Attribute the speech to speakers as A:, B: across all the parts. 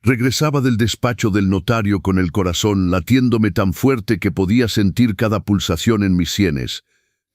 A: Regresaba del despacho del notario con el corazón latiéndome tan fuerte que podía sentir cada pulsación en mis sienes.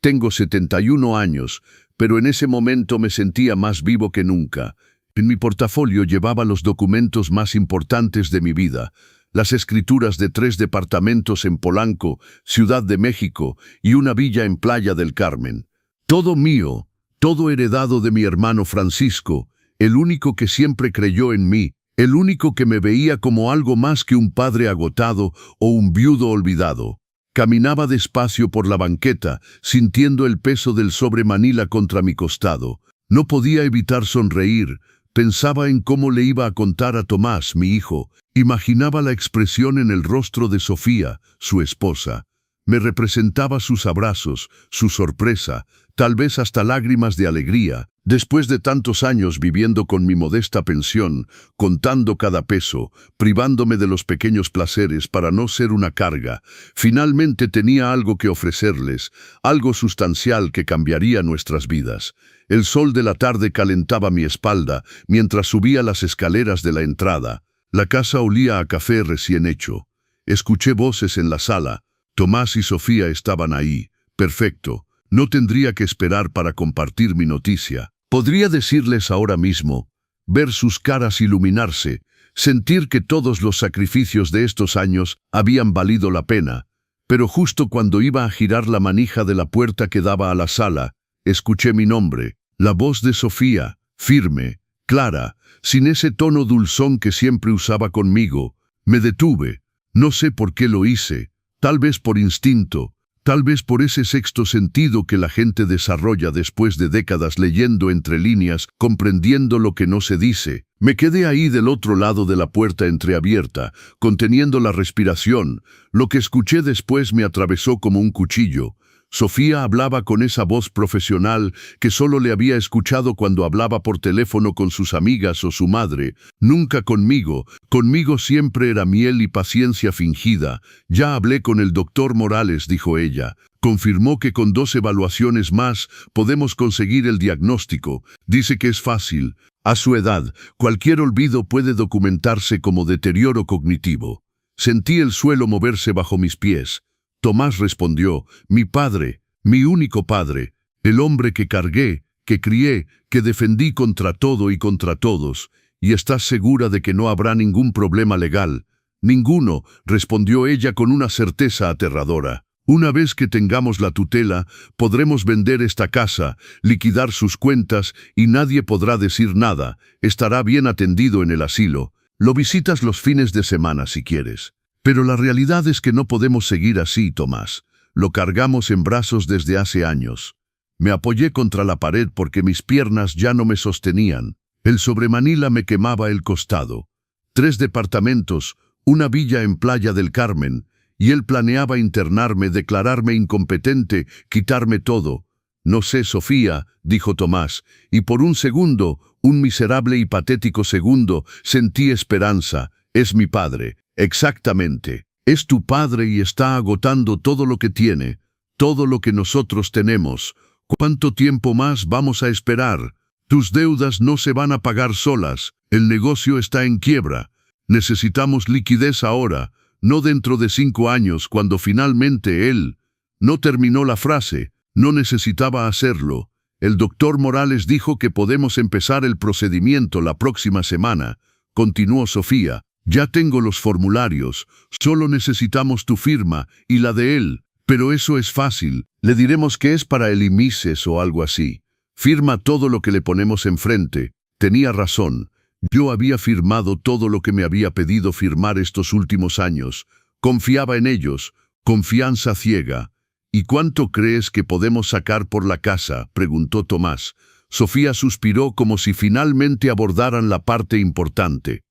A: Tengo 71 años, pero en ese momento me sentía más vivo que nunca. En mi portafolio llevaba los documentos más importantes de mi vida, las escrituras de 3 departamentos en Polanco, Ciudad de México y una villa en Playa del Carmen. Todo mío, todo heredado de mi hermano Francisco, el único que siempre creyó en mí, el único que me veía como algo más que un padre agotado o un viudo olvidado. Caminaba despacio por la banqueta, sintiendo el peso del sobre Manila contra mi costado. No podía evitar sonreír. Pensaba en cómo le iba a contar a Tomás, mi hijo. Imaginaba la expresión en el rostro de Sofía, su esposa. Me representaba sus abrazos, su sorpresa, tal vez hasta lágrimas de alegría. Después de tantos años viviendo con mi modesta pensión, contando cada peso, privándome de los pequeños placeres para no ser una carga, finalmente tenía algo que ofrecerles, algo sustancial que cambiaría nuestras vidas. El sol de la tarde calentaba mi espalda mientras subía las escaleras de la entrada. La casa olía a café recién hecho. Escuché voces en la sala. Tomás y Sofía estaban ahí. Perfecto. No tendría que esperar para compartir mi noticia. Podría decirles ahora mismo, ver sus caras iluminarse, sentir que todos los sacrificios de estos años habían valido la pena. Pero justo cuando iba a girar la manija de la puerta que daba a la sala, escuché mi nombre, la voz de Sofía, firme, clara, sin ese tono dulzón que siempre usaba conmigo. Me detuve. No sé por qué lo hice, tal vez por instinto, tal vez por ese sexto sentido que la gente desarrolla después de décadas leyendo entre líneas, comprendiendo lo que no se dice. Me quedé ahí del otro lado de la puerta entreabierta, conteniendo la respiración. Lo que escuché después me atravesó como un cuchillo. Sofía hablaba con esa voz profesional que solo le había escuchado cuando hablaba por teléfono con sus amigas o su madre. Nunca conmigo. Conmigo siempre era miel y paciencia fingida. Ya hablé con el doctor Morales, dijo ella. Confirmó que con 2 evaluaciones más podemos conseguir el diagnóstico. Dice que es fácil. A su edad, cualquier olvido puede documentarse como deterioro cognitivo. Sentí el suelo moverse bajo mis pies. Tomás respondió, mi padre, mi único padre, el hombre que cargué, que crié, que defendí contra todo y contra todos. ¿Y estás segura de que no habrá ningún problema legal? Ninguno, respondió ella con una certeza aterradora. Una vez que tengamos la tutela, podremos vender esta casa, liquidar sus cuentas y nadie podrá decir nada. Estará bien atendido en el asilo. Lo visitas los fines de semana si quieres. Pero la realidad es que no podemos seguir así, Tomás. Lo cargamos en brazos desde hace años. Me apoyé contra la pared porque mis piernas ya no me sostenían. El sobre Manila me quemaba el costado. 3 departamentos, una villa en Playa del Carmen, y él planeaba internarme, declararme incompetente, quitarme todo. No sé, Sofía, dijo Tomás, y por un segundo, un miserable y patético segundo, sentí esperanza. Es mi padre. Exactamente. Es tu padre y está agotando todo lo que tiene, todo lo que nosotros tenemos. ¿Cuánto tiempo más vamos a esperar? Tus deudas no se van a pagar solas. El negocio está en quiebra. Necesitamos liquidez ahora, no dentro de 5 años, cuando finalmente él... No terminó la frase. No necesitaba hacerlo. El doctor Morales dijo que podemos empezar el procedimiento la próxima semana. Continuó Sofía. Ya tengo los formularios, solo necesitamos tu firma y la de él, pero eso es fácil. Le diremos que es para el IMISES o algo así. Firma todo lo que le ponemos enfrente. Tenía razón. Yo había firmado todo lo que me había pedido firmar estos últimos años. Confiaba en ellos. Confianza ciega. ¿Y cuánto crees que podemos sacar por la casa?, preguntó Tomás. Sofía suspiró como si finalmente abordaran la parte importante.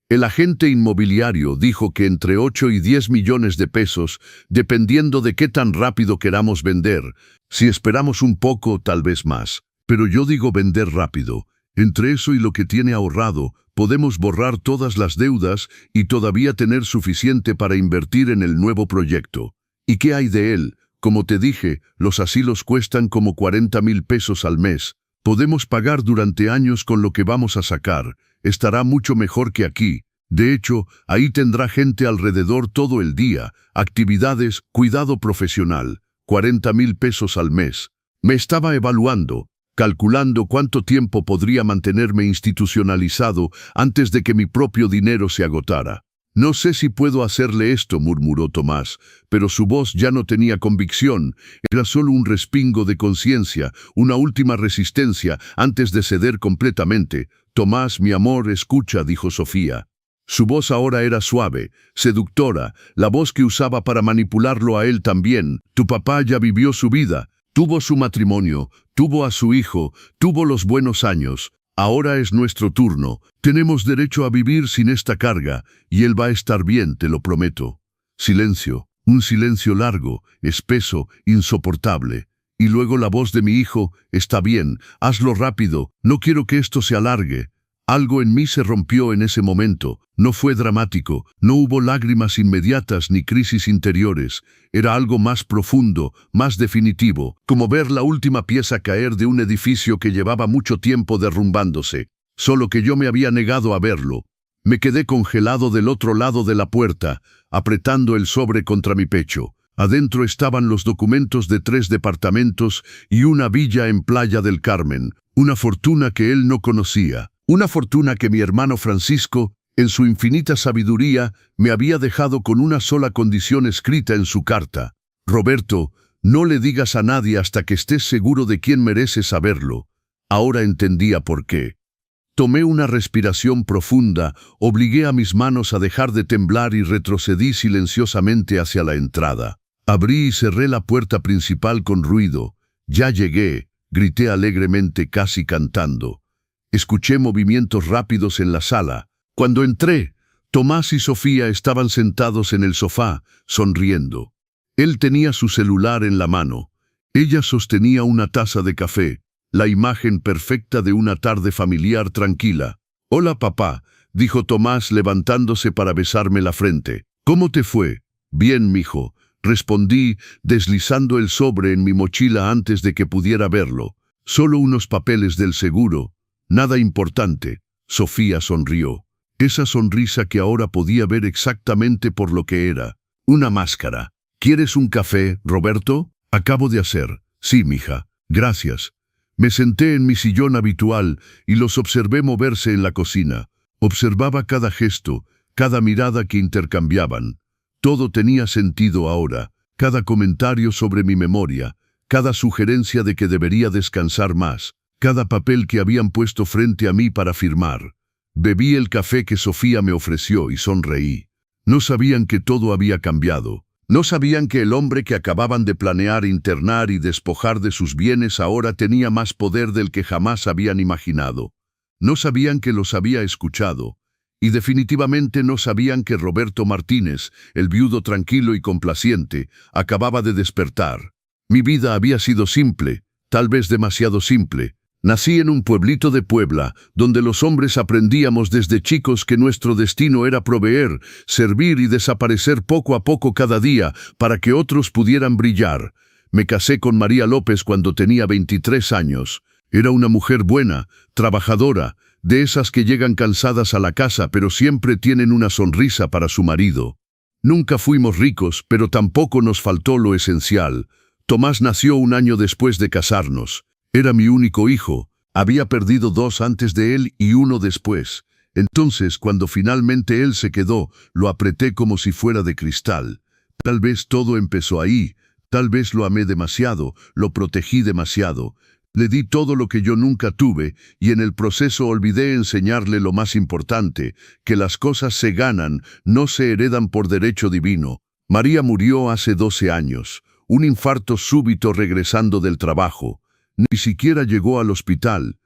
A: El agente inmobiliario dijo que entre 8 y 10 millones de pesos, dependiendo de qué tan rápido queramos vender. Si esperamos un poco, tal vez más. Pero yo digo vender rápido. Entre eso y lo que tiene ahorrado, podemos borrar todas las deudas y todavía tener suficiente para invertir en el nuevo proyecto. ¿Y qué hay de él? Como te dije, los asilos cuestan como 40,000 pesos al mes. Podemos pagar durante años con lo que vamos a sacar. Estará mucho mejor que aquí. De hecho, ahí tendrá gente alrededor todo el día, actividades, cuidado profesional, 40,000 pesos al mes. Me estaba evaluando, calculando cuánto tiempo podría mantenerme institucionalizado antes de que mi propio dinero se agotara. No sé si puedo hacerle esto, murmuró Tomás, pero su voz ya no tenía convicción, era solo un respingo de conciencia, una última resistencia antes de ceder completamente. Tomás, mi amor, escucha, dijo Sofía. Su voz ahora era suave, seductora, la voz que usaba para manipularlo a él también. Tu papá ya vivió su vida, tuvo su matrimonio, tuvo a su hijo, tuvo los buenos años. Ahora es nuestro turno. Tenemos derecho a vivir sin esta carga, y él va a estar bien, te lo prometo. Silencio, un silencio largo, espeso, insoportable. Y luego la voz de mi hijo, está bien, hazlo rápido, no quiero que esto se alargue. Algo en mí se rompió en ese momento. No fue dramático, no hubo lágrimas inmediatas ni crisis interiores. Era algo más profundo, más definitivo, como ver la última pieza caer de un edificio que llevaba mucho tiempo derrumbándose. Solo que yo me había negado a verlo. Me quedé congelado del otro lado de la puerta, apretando el sobre contra mi pecho. Adentro estaban los documentos de 3 departamentos y una villa en Playa del Carmen, una fortuna que él no conocía. Una fortuna que mi hermano Francisco, en su infinita sabiduría, me había dejado con una sola condición escrita en su carta. Roberto, no le digas a nadie hasta que estés seguro de quién merece saberlo. Ahora entendía por qué. Tomé una respiración profunda, obligué a mis manos a dejar de temblar y retrocedí silenciosamente hacia la entrada. Abrí y cerré la puerta principal con ruido. Ya llegué, grité alegremente, casi cantando. Escuché movimientos rápidos en la sala. Cuando entré, Tomás y Sofía estaban sentados en el sofá, sonriendo. Él tenía su celular en la mano. Ella sostenía una taza de café, la imagen perfecta de una tarde familiar tranquila. «Hola, papá», dijo Tomás levantándose para besarme la frente. «¿Cómo te fue?» «Bien, mijo», respondí, deslizando el sobre en mi mochila antes de que pudiera verlo. «Solo unos papeles del seguro. Nada importante». Sofía sonrió. Esa sonrisa que ahora podía ver exactamente por lo que era. Una máscara. «¿Quieres un café, Roberto?» «Acabo de hacer». «Sí, mija. Gracias». Me senté en mi sillón habitual y los observé moverse en la cocina. Observaba cada gesto, cada mirada que intercambiaban. Todo tenía sentido ahora. Cada comentario sobre mi memoria, cada sugerencia de que debería descansar más. Cada papel que habían puesto frente a mí para firmar. Bebí el café que Sofía me ofreció y sonreí. No sabían que todo había cambiado. No sabían que el hombre que acababan de planear internar y despojar de sus bienes ahora tenía más poder del que jamás habían imaginado. No sabían que los había escuchado. Y definitivamente no sabían que Roberto Martínez, el viudo tranquilo y complaciente, acababa de despertar. Mi vida había sido simple, tal vez demasiado simple. Nací en un pueblito de Puebla, donde los hombres aprendíamos desde chicos que nuestro destino era proveer, servir y desaparecer poco a poco cada día para que otros pudieran brillar. Me casé con María López cuando tenía 23 años. Era una mujer buena, trabajadora, de esas que llegan cansadas a la casa pero siempre tienen una sonrisa para su marido. Nunca fuimos ricos, pero tampoco nos faltó lo esencial. Tomás nació un año después de casarnos. Era mi único hijo. Había perdido 2 antes de él y 1 después. Entonces, cuando finalmente él se quedó, lo apreté como si fuera de cristal. Tal vez todo empezó ahí. Tal vez lo amé demasiado, lo protegí demasiado. Le di todo lo que yo nunca tuve y en el proceso olvidé enseñarle lo más importante, que las cosas se ganan, no se heredan por derecho divino. María murió hace 12 años. Un infarto súbito regresando del trabajo. Ni siquiera llegó al hospital.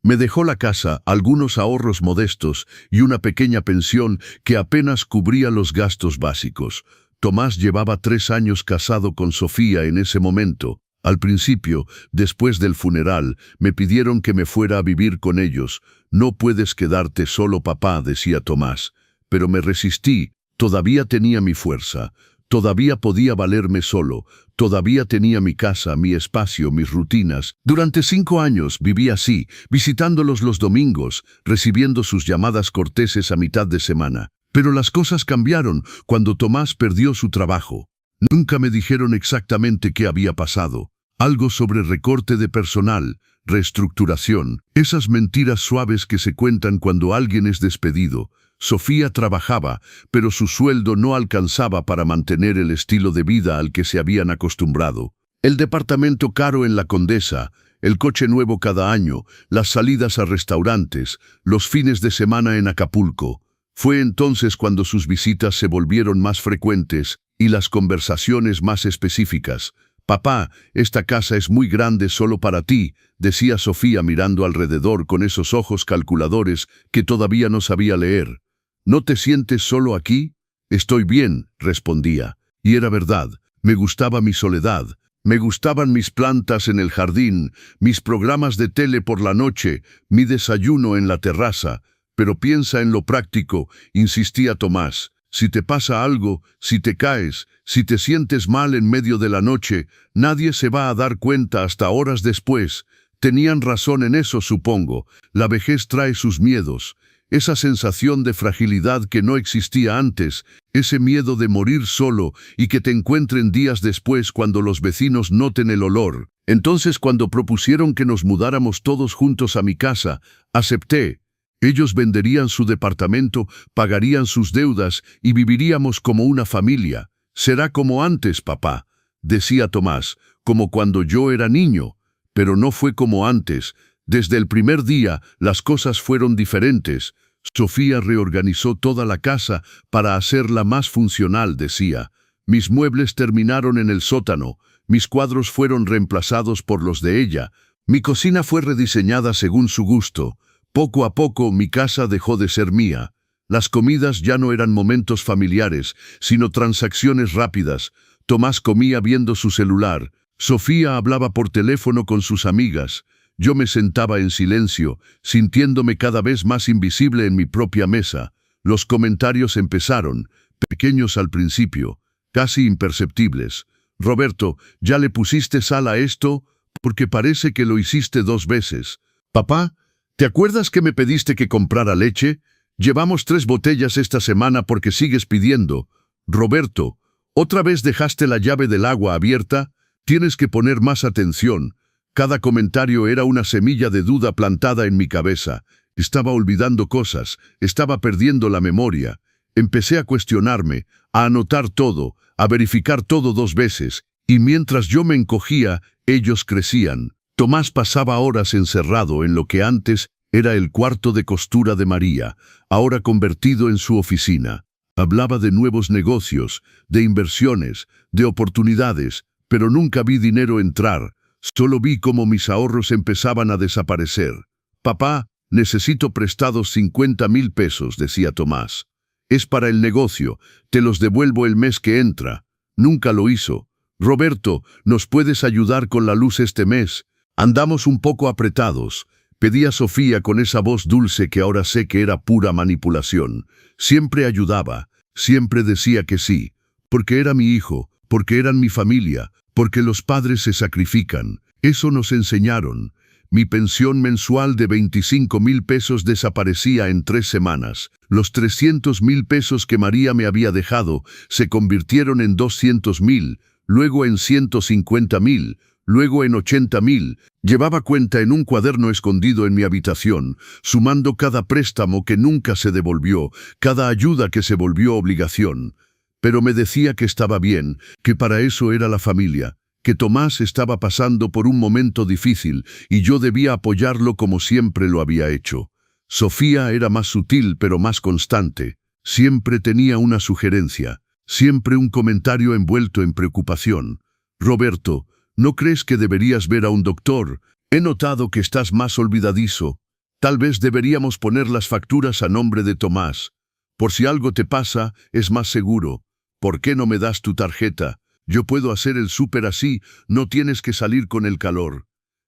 A: Me dejó la casa, algunos ahorros modestos y una pequeña pensión que apenas cubría los gastos básicos. Tomás llevaba 3 años casado con Sofía en ese momento. Al principio, después del funeral, me pidieron que me fuera a vivir con ellos. «No puedes quedarte solo, papá», decía Tomás. Pero me resistí. Todavía tenía mi fuerza. Todavía podía valerme solo, todavía tenía mi casa, mi espacio, mis rutinas. Durante 5 años viví así, visitándolos los domingos, recibiendo sus llamadas corteses a mitad de semana. Pero las cosas cambiaron cuando Tomás perdió su trabajo. Nunca me dijeron exactamente qué había pasado. Algo sobre recorte de personal, reestructuración, esas mentiras suaves que se cuentan cuando alguien es despedido. Sofía trabajaba, pero su sueldo no alcanzaba para mantener el estilo de vida al que se habían acostumbrado. El departamento caro en la Condesa, el coche nuevo cada año, las salidas a restaurantes, los fines de semana en Acapulco. Fue entonces cuando sus visitas se volvieron más frecuentes y las conversaciones más específicas. «Papá, esta casa es muy grande solo para ti», decía Sofía mirando alrededor con esos ojos calculadores que todavía no sabía leer. «¿No te sientes solo aquí?» «Estoy bien», respondía. Y era verdad, me gustaba mi soledad, me gustaban mis plantas en el jardín, mis programas de tele por la noche, mi desayuno en la terraza. «Pero piensa en lo práctico», insistía Tomás. «Si te pasa algo, si te caes, si te sientes mal en medio de la noche, nadie se va a dar cuenta hasta horas después». Tenían razón en eso, supongo. La vejez trae sus miedos. Esa sensación de fragilidad que no existía antes, ese miedo de morir solo y que te encuentren días después cuando los vecinos noten el olor. Entonces, cuando propusieron que nos mudáramos todos juntos a mi casa, acepté. Ellos venderían su departamento, pagarían sus deudas y viviríamos como una familia. «Será como antes, papá», decía Tomás, «como cuando yo era niño». Pero no fue como antes. Desde el primer día, las cosas fueron diferentes. Sofía reorganizó toda la casa para hacerla más funcional, decía. Mis muebles terminaron en el sótano, mis cuadros fueron reemplazados por los de ella, mi cocina fue rediseñada según su gusto. Poco a poco mi casa dejó de ser mía. Las comidas ya no eran momentos familiares, sino transacciones rápidas. Tomás comía viendo su celular. Sofía hablaba por teléfono con sus amigas. Yo me sentaba en silencio, sintiéndome cada vez más invisible en mi propia mesa. Los comentarios empezaron, pequeños al principio, casi imperceptibles. «Roberto, ¿ya le pusiste sal a esto? Porque parece que lo hiciste 2 veces. Papá, ¿te acuerdas que me pediste que comprara leche? Llevamos 3 botellas esta semana porque sigues pidiendo. Roberto, ¿otra vez dejaste la llave del agua abierta? Tienes que poner más atención». Cada comentario era una semilla de duda plantada en mi cabeza. Estaba olvidando cosas, estaba perdiendo la memoria. Empecé a cuestionarme, a anotar todo, a verificar todo 2 veces, y mientras yo me encogía, ellos crecían. Tomás pasaba horas encerrado en lo que antes era el cuarto de costura de María, ahora convertido en su oficina. Hablaba de nuevos negocios, de inversiones, de oportunidades, pero nunca vi dinero entrar. Solo vi cómo mis ahorros empezaban a desaparecer. «Papá, necesito prestados 50,000 pesos», decía Tomás. «Es para el negocio, te los devuelvo el mes que entra». Nunca lo hizo. «Roberto, ¿nos puedes ayudar con la luz este mes? Andamos un poco apretados», pedía Sofía con esa voz dulce que ahora sé que era pura manipulación. Siempre ayudaba, siempre decía que sí, porque era mi hijo, porque eran mi familia, porque los padres se sacrifican. Eso nos enseñaron. Mi pensión mensual de 25,000 pesos desaparecía en 3 semanas. Los 300,000 pesos que María me había dejado se convirtieron en 200,000, luego en 150,000, luego en 80,000. Llevaba cuenta en un cuaderno escondido en mi habitación, sumando cada préstamo que nunca se devolvió, cada ayuda que se volvió obligación. Pero me decía que estaba bien, que para eso era la familia, que Tomás estaba pasando por un momento difícil y yo debía apoyarlo como siempre lo había hecho. Sofía era más sutil pero más constante. Siempre tenía una sugerencia, siempre un comentario envuelto en preocupación. «Roberto, ¿no crees que deberías ver a un doctor? He notado que estás más olvidadizo. Tal vez deberíamos poner las facturas a nombre de Tomás. Por si algo te pasa, es más seguro. ¿Por qué no me das tu tarjeta? Yo puedo hacer el súper así, no tienes que salir con el calor».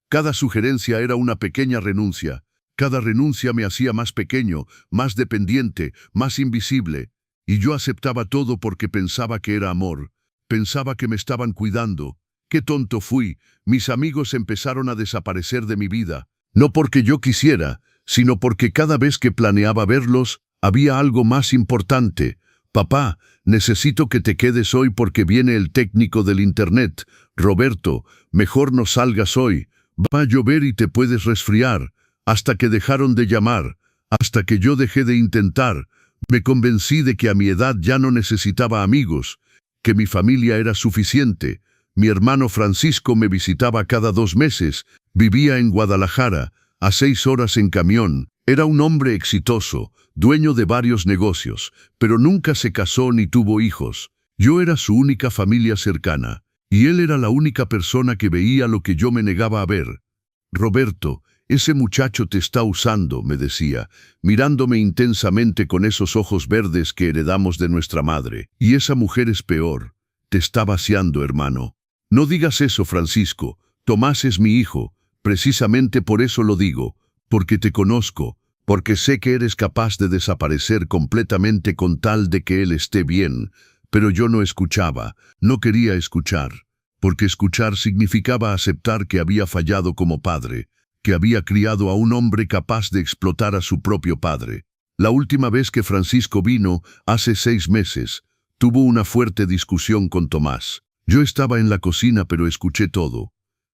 A: Cada sugerencia era una pequeña renuncia. Cada renuncia me hacía más pequeño, más dependiente, más invisible. Y yo aceptaba todo porque pensaba que era amor. Pensaba que me estaban cuidando. Qué tonto fui. Mis amigos empezaron a desaparecer de mi vida. No porque yo quisiera, sino porque cada vez que planeaba verlos, había algo más importante. Papá, necesito que te quedes hoy porque viene el técnico del internet. Roberto, mejor no salgas hoy. Va a llover y te puedes resfriar. Hasta que dejaron de llamar. Hasta que yo dejé de intentar. Me convencí de que a mi edad ya no necesitaba amigos, que mi familia era suficiente. Mi hermano Francisco me visitaba cada 2 meses. Vivía en Guadalajara, a 6 horas en camión. Era un hombre exitoso, dueño de varios negocios, pero nunca se casó ni tuvo hijos. Yo era su única familia cercana, y él era la única persona que veía lo que yo me negaba a ver. Roberto, ese muchacho te está usando, me decía, mirándome intensamente con esos ojos verdes que heredamos de nuestra madre. Y esa mujer es peor. Te está vaciando, hermano. No digas eso, Francisco. Tomás es mi hijo. Precisamente por eso lo digo. Porque te conozco. Porque sé que eres capaz de desaparecer completamente con tal de que él esté bien. Pero yo no escuchaba. No quería escuchar. Porque escuchar significaba aceptar que había fallado como padre, que había criado a un hombre capaz de explotar a su propio padre. La última vez que Francisco vino, hace 6 meses, tuvo una fuerte discusión con Tomás. Yo estaba en la cocina pero escuché todo.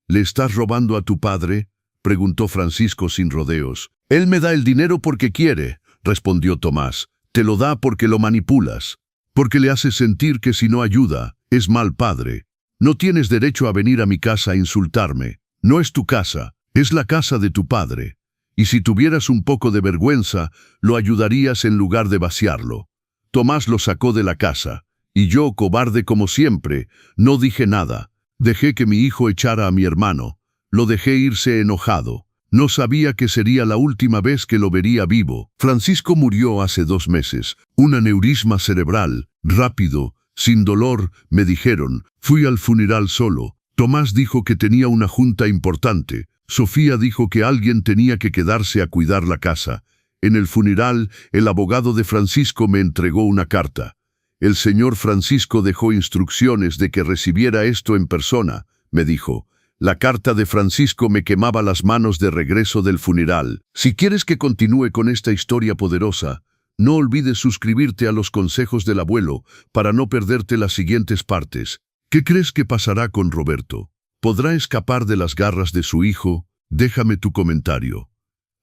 A: ¿Le estás robando a tu padre?, preguntó Francisco sin rodeos. Él me da el dinero porque quiere, respondió Tomás. Te lo da porque lo manipulas, porque le haces sentir que si no ayuda, es mal padre. No tienes derecho a venir a mi casa a insultarme. No es tu casa. Es la casa de tu padre, y si tuvieras un poco de vergüenza, lo ayudarías en lugar de vaciarlo. Tomás lo sacó de la casa, y yo, cobarde como siempre, no dije nada. Dejé que mi hijo echara a mi hermano. Lo dejé irse enojado. No sabía que sería la última vez que lo vería vivo. Francisco murió hace 2 meses. Un aneurisma cerebral, rápido, sin dolor, me dijeron. Fui al funeral solo. Tomás dijo que tenía una junta importante. Sofía dijo que alguien tenía que quedarse a cuidar la casa. En el funeral, el abogado de Francisco me entregó una carta. El señor Francisco dejó instrucciones de que recibiera esto en persona, me dijo. La carta de Francisco me quemaba las manos de regreso del funeral. Si quieres que continúe con esta historia poderosa, no olvides suscribirte a los consejos del abuelo para no perderte las siguientes partes. ¿Qué crees que pasará con Roberto? ¿Podrá escapar de las garras de su hijo? Déjame tu comentario.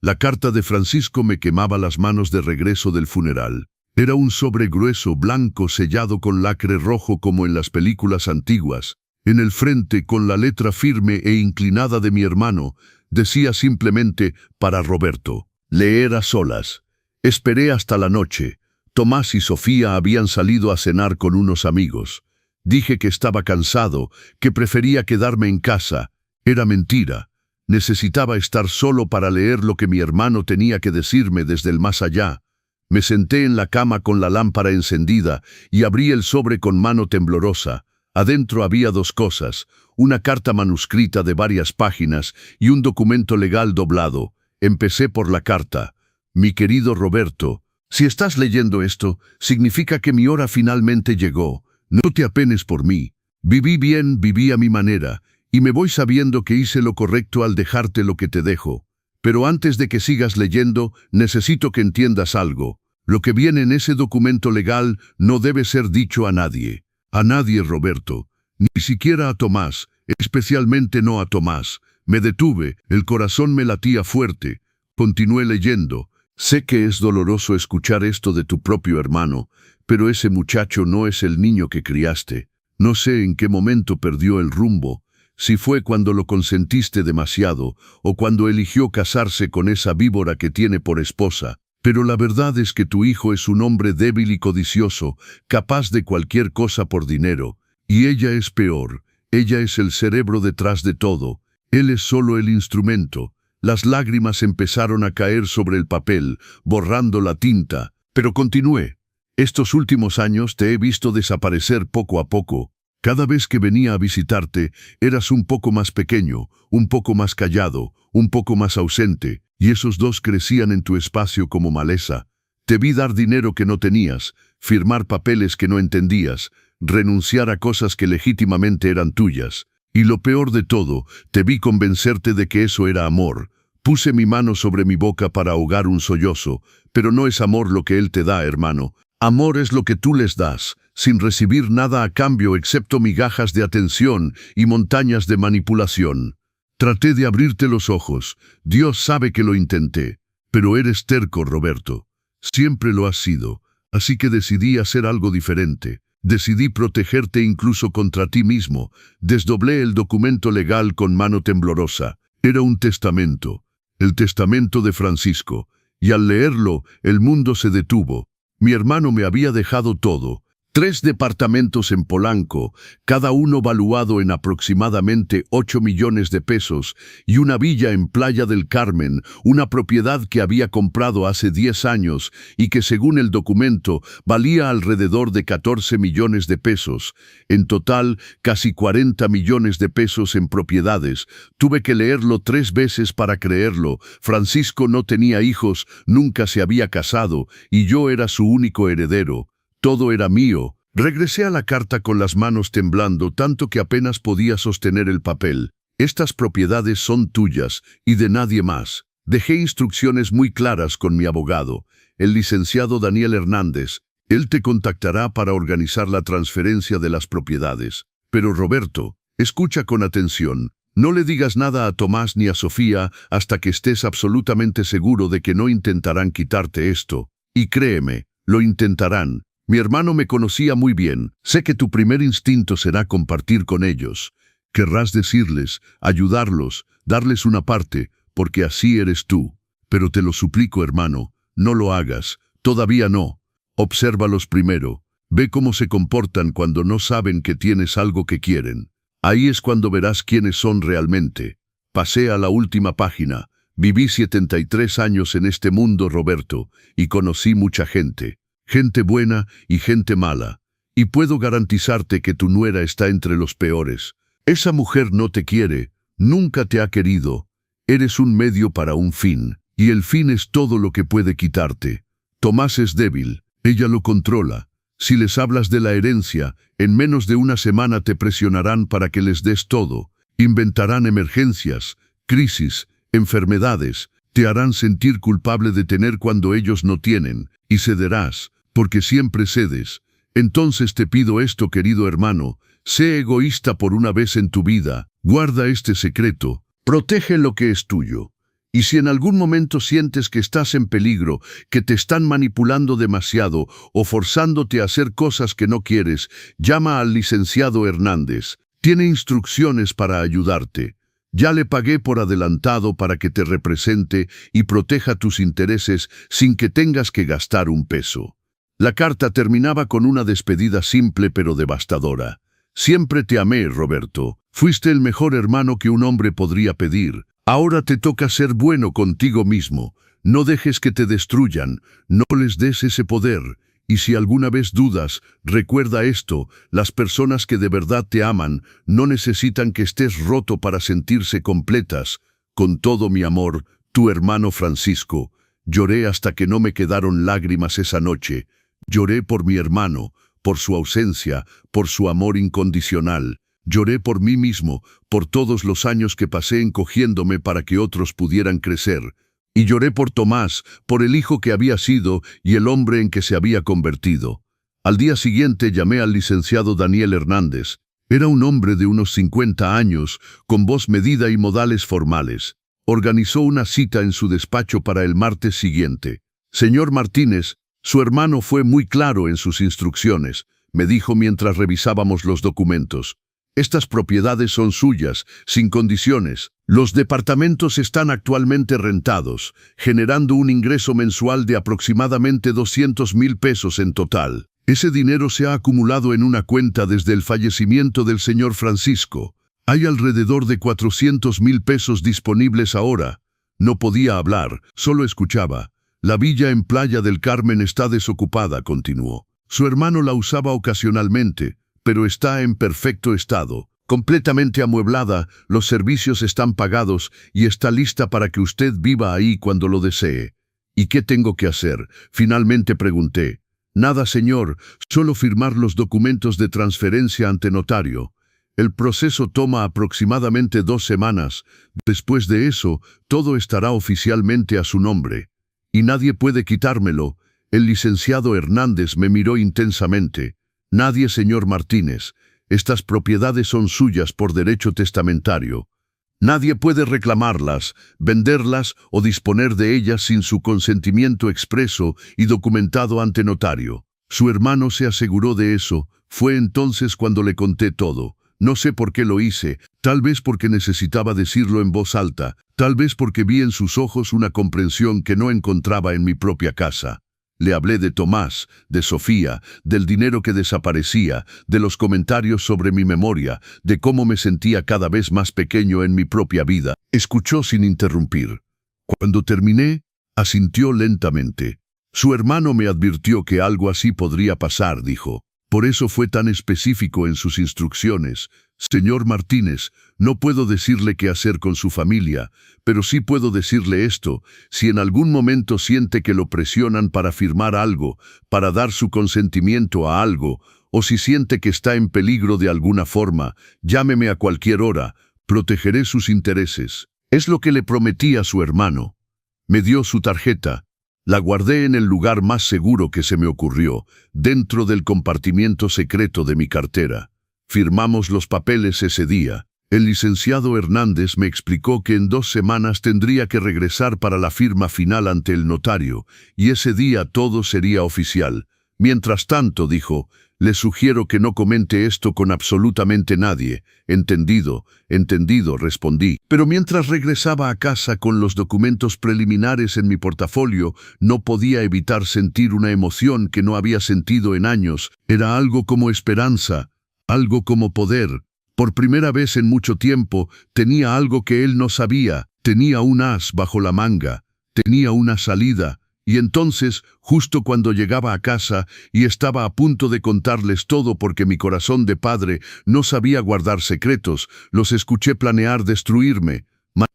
A: La carta de Francisco me quemaba las manos de regreso del funeral. Era un sobre grueso, blanco, sellado con lacre rojo como en las películas antiguas. En el frente, con la letra firme e inclinada de mi hermano, decía simplemente, para Roberto. Leer a solas. Esperé hasta la noche. Tomás y Sofía habían salido a cenar con unos amigos. Dije que estaba cansado, que prefería quedarme en casa. Era mentira. Necesitaba estar solo para leer lo que mi hermano tenía que decirme desde el más allá. Me senté en la cama con la lámpara encendida y abrí el sobre con mano temblorosa. Adentro había 2 cosas, una carta manuscrita de varias páginas y un documento legal doblado. Empecé por la carta. Mi querido Roberto, si estás leyendo esto, significa que mi hora finalmente llegó. No te apenes por mí. Viví bien, viví a mi manera, y me voy sabiendo que hice lo correcto al dejarte lo que te dejo. Pero antes de que sigas leyendo, necesito que entiendas algo. Lo que viene en ese documento legal no debe ser dicho a nadie. A nadie, Roberto. Ni siquiera a Tomás, especialmente no a Tomás. Me detuve, el corazón me latía fuerte. Continué leyendo. Sé que es doloroso escuchar esto de tu propio hermano, pero ese muchacho no es el niño que criaste. No sé en qué momento perdió el rumbo, si fue cuando lo consentiste demasiado o cuando eligió casarse con esa víbora que tiene por esposa. Pero la verdad es que tu hijo es un hombre débil y codicioso, capaz de cualquier cosa por dinero. Y ella es peor. Ella es el cerebro detrás de todo. Él es solo el instrumento. Las lágrimas empezaron a caer sobre el papel, borrando la tinta. Pero continué. Estos últimos años te he visto desaparecer poco a poco. Cada vez que venía a visitarte, eras un poco más pequeño, un poco más callado, un poco más ausente, y esos 2 crecían en tu espacio como maleza. Te vi dar dinero que no tenías, firmar papeles que no entendías, renunciar a cosas que legítimamente eran tuyas. Y lo peor de todo, te vi convencerte de que eso era amor. Puse mi mano sobre mi boca para ahogar un sollozo, pero no es amor lo que él te da, hermano. Amor es lo que tú les das, sin recibir nada a cambio excepto migajas de atención y montañas de manipulación. Traté de abrirte los ojos. Dios sabe que lo intenté. Pero eres terco, Roberto. Siempre lo has sido. Así que decidí hacer algo diferente. Decidí protegerte incluso contra ti mismo. Desdoblé el documento legal con mano temblorosa. Era un testamento. El testamento de Francisco. Y al leerlo, el mundo se detuvo. Mi hermano me había dejado todo. 3 departamentos en Polanco, cada uno valuado en aproximadamente 8 millones de pesos, y una villa en Playa del Carmen, una propiedad que había comprado hace 10 años y que según el documento valía alrededor de 14 millones de pesos. En total, casi 40 millones de pesos en propiedades. Tuve que leerlo 3 veces para creerlo. Francisco no tenía hijos, nunca se había casado, y yo era su único heredero. Todo era mío. Regresé a la carta con las manos temblando tanto que apenas podía sostener el papel. Estas propiedades son tuyas y de nadie más. Dejé instrucciones muy claras con mi abogado, el licenciado Daniel Hernández. Él te contactará para organizar la transferencia de las propiedades. Pero Roberto, escucha con atención. No le digas nada a Tomás ni a Sofía hasta que estés absolutamente seguro de que no intentarán quitarte esto. Y créeme, lo intentarán. Mi hermano me conocía muy bien. Sé que tu primer instinto será compartir con ellos. Querrás decirles, ayudarlos, darles una parte, porque así eres tú. Pero te lo suplico, hermano, no lo hagas. Todavía no. Obsérvalos primero. Ve cómo se comportan cuando no saben que tienes algo que quieren. Ahí es cuando verás quiénes son realmente. Pasé a la última página. Viví 73 años en este mundo, Roberto, y conocí mucha gente. Gente buena y gente mala. Y puedo garantizarte que tu nuera está entre los peores. Esa mujer no te quiere, nunca te ha querido. Eres un medio para un fin, y el fin es todo lo que puede quitarte. Tomás es débil, ella lo controla. Si les hablas de la herencia, en menos de una semana te presionarán para que les des todo. Inventarán emergencias, crisis, enfermedades. Te harán sentir culpable de tener cuando ellos no tienen, y cederás. Porque siempre cedes. Entonces te pido esto, querido hermano, sé egoísta por una vez en tu vida, guarda este secreto, protege lo que es tuyo. Y si en algún momento sientes que estás en peligro, que te están manipulando demasiado o forzándote a hacer cosas que no quieres, llama al licenciado Hernández. Tiene instrucciones para ayudarte. Ya le pagué por adelantado para que te represente y proteja tus intereses sin que tengas que gastar un peso. La carta terminaba con una despedida simple pero devastadora. Siempre te amé, Roberto. Fuiste el mejor hermano que un hombre podría pedir. Ahora te toca ser bueno contigo mismo. No dejes que te destruyan. No les des ese poder. Y si alguna vez dudas, recuerda esto. Las personas que de verdad te aman no necesitan que estés roto para sentirse completas. Con todo mi amor, tu hermano Francisco. Lloré hasta que no me quedaron lágrimas esa noche. Lloré por mi hermano, por su ausencia, por su amor incondicional. Lloré por mí mismo, por todos los años que pasé encogiéndome para que otros pudieran crecer. Y lloré por Tomás, por el hijo que había sido y el hombre en que se había convertido. Al día siguiente llamé al licenciado Daniel Hernández. Era un hombre de unos 50 años, con voz medida y modales formales. Organizó una cita en su despacho para el martes siguiente. Señor Martínez, su hermano fue muy claro en sus instrucciones, me dijo mientras revisábamos los documentos. Estas propiedades son suyas, sin condiciones. Los departamentos están actualmente rentados, generando un ingreso mensual de aproximadamente 200,000 pesos en total. Ese dinero se ha acumulado en una cuenta desde el fallecimiento del señor Francisco. Hay alrededor de 400,000 pesos disponibles ahora. No podía hablar, solo escuchaba. La villa en Playa del Carmen está desocupada, continuó. Su hermano la usaba ocasionalmente, pero está en perfecto estado. Completamente amueblada, los servicios están pagados y está lista para que usted viva ahí cuando lo desee. ¿Y qué tengo que hacer? Finalmente pregunté. Nada, señor, solo firmar los documentos de transferencia ante notario. El proceso toma aproximadamente 2 semanas. Después de eso, todo estará oficialmente a su nombre. Y nadie puede quitármelo. El licenciado Hernández me miró intensamente. Nadie, señor Martínez. Estas propiedades son suyas por derecho testamentario. Nadie puede reclamarlas, venderlas o disponer de ellas sin su consentimiento expreso y documentado ante notario. Su hermano se aseguró de eso. Fue entonces cuando le conté todo. No sé por qué lo hice, tal vez porque necesitaba decirlo en voz alta, tal vez porque vi en sus ojos una comprensión que no encontraba en mi propia casa. Le hablé de Tomás, de Sofía, del dinero que desaparecía, de los comentarios sobre mi memoria, de cómo me sentía cada vez más pequeño en mi propia vida. Escuchó sin interrumpir. Cuando terminé, asintió lentamente. Su hermano me advirtió que algo así podría pasar, dijo. Por eso fue tan específico en sus instrucciones. Señor Martínez, no puedo decirle qué hacer con su familia, pero sí puedo decirle esto: si en algún momento siente que lo presionan para firmar algo, para dar su consentimiento a algo, o si siente que está en peligro de alguna forma, llámeme a cualquier hora, protegeré sus intereses. Es lo que le prometí a su hermano. Me dio su tarjeta. La guardé en el lugar más seguro que se me ocurrió, dentro del compartimiento secreto de mi cartera. Firmamos los papeles ese día. El licenciado Hernández me explicó que en 2 semanas tendría que regresar para la firma final ante el notario, y ese día todo sería oficial. Mientras tanto, dijo, le sugiero que no comente esto con absolutamente nadie. Entendido, respondí. Pero mientras regresaba a casa con los documentos preliminares en mi portafolio, no podía evitar sentir una emoción que no había sentido en años. Era algo como esperanza, algo como poder. Por primera vez en mucho tiempo, tenía algo que él no sabía. Tenía un as bajo la manga. Tenía una salida. Y entonces, justo cuando llegaba a casa y estaba a punto de contarles todo porque mi corazón de padre no sabía guardar secretos, los escuché planear destruirme.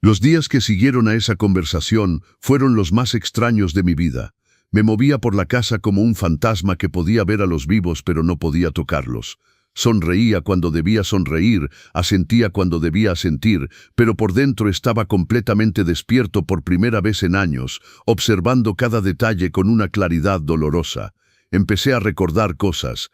A: Los días que siguieron a esa conversación fueron los más extraños de mi vida. Me movía por la casa como un fantasma que podía ver a los vivos pero no podía tocarlos. Sonreía cuando debía sonreír, asentía cuando debía asentir, pero por dentro estaba completamente despierto por primera vez en años, observando cada detalle con una claridad dolorosa. Empecé a recordar cosas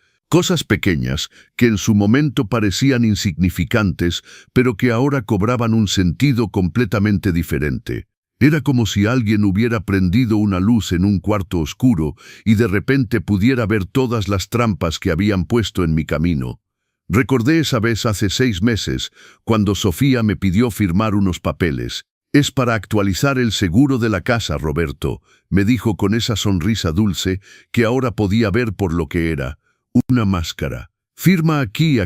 A: pequeñas, que en su momento parecían insignificantes, pero que ahora cobraban un sentido completamente diferente. Era como si alguien hubiera prendido una luz en un cuarto oscuro y de repente pudiera ver todas las trampas que habían puesto en mi camino. Recordé esa vez hace 6 meses, cuando Sofía me pidió firmar unos papeles. «Es para actualizar el seguro de la casa, Roberto», me dijo con esa sonrisa dulce que ahora podía ver por lo que era. Una máscara. «Firma aquí.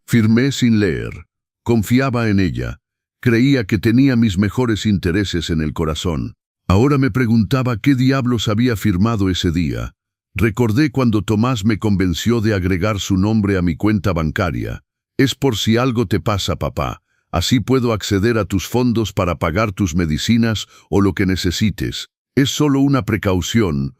A: Firmé sin leer. Confiaba en ella. Creía que tenía mis mejores intereses en el corazón. Ahora me preguntaba qué diablos había firmado ese día. Recordé cuando Tomás me convenció de agregar su nombre a mi cuenta bancaria. «Es por si algo te pasa, papá. Así puedo acceder a tus fondos para pagar tus medicinas o lo que necesites. Es solo una precaución,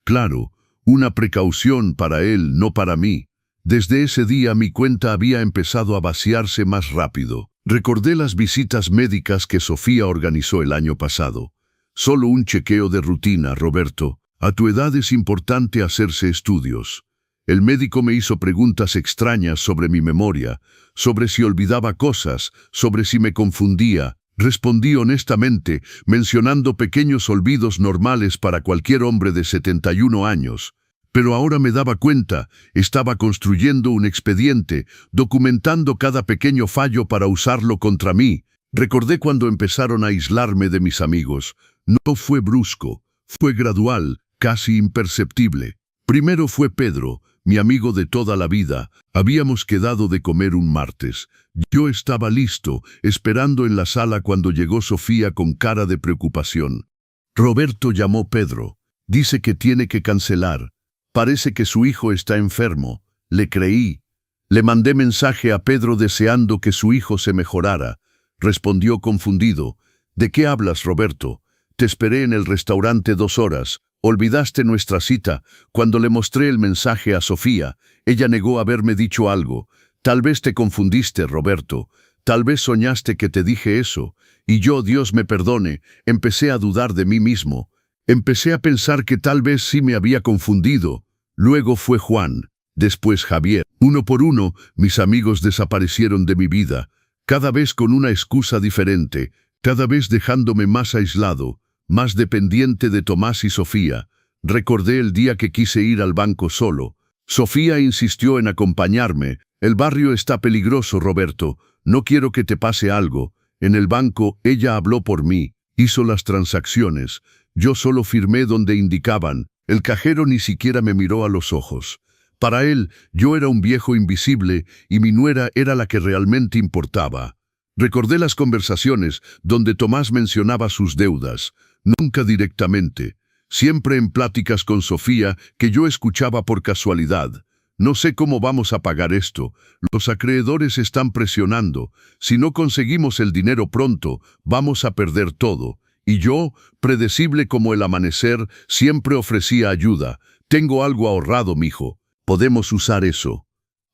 A: claro, una precaución para él, no para mí». Desde ese día mi cuenta había empezado a vaciarse más rápido. Recordé las visitas médicas que Sofía organizó el año pasado. «Solo un chequeo de rutina, Roberto. A tu edad es importante hacerse estudios». El médico me hizo preguntas extrañas sobre mi memoria, sobre si olvidaba cosas, sobre si me confundía. Respondí honestamente, mencionando pequeños olvidos normales para cualquier hombre de 71 años. Pero ahora me daba cuenta, estaba construyendo un expediente, documentando cada pequeño fallo para usarlo contra mí. Recordé cuando empezaron a aislarme de mis amigos. No fue brusco, fue gradual, casi imperceptible. Primero fue Pedro, mi amigo de toda la vida. Habíamos quedado de comer un martes. Yo estaba listo, esperando en la sala cuando llegó Sofía con cara de preocupación. «Roberto», llamó Pedro. «Dice que tiene que cancelar. Parece que su hijo está enfermo». Le creí. Le mandé mensaje a Pedro deseando que su hijo se mejorara. Respondió confundido. «¿De qué hablas, Roberto? Te esperé en el restaurante 2 horas. Olvidaste nuestra cita. Cuando le mostré el mensaje a Sofía, ella negó haberme dicho algo. Tal vez te confundiste, Roberto. Tal vez soñaste que te dije eso. Y yo, Dios me perdone, empecé a dudar de mí mismo. Empecé a pensar que tal vez sí me había confundido. Luego fue Juan, después Javier. Uno por uno, mis amigos desaparecieron de mi vida, cada vez con una excusa diferente, cada vez dejándome más aislado, más dependiente de Tomás y Sofía. Recordé el día que quise ir al banco solo. Sofía insistió en acompañarme. El barrio está peligroso, Roberto. No quiero que te pase algo. En el banco, ella habló por mí, hizo las transacciones. Yo solo firmé donde indicaban. El cajero ni siquiera me miró a los ojos. Para él, yo era un viejo invisible y mi nuera era la que realmente importaba. Recordé las conversaciones donde Tomás mencionaba sus deudas, nunca directamente, siempre en pláticas con Sofía que yo escuchaba por casualidad. No sé cómo vamos a pagar esto. Los acreedores están presionando. Si no conseguimos el dinero pronto, vamos a perder todo. Y yo, predecible como el amanecer, siempre ofrecía ayuda. Tengo algo ahorrado, mijo. Podemos usar eso.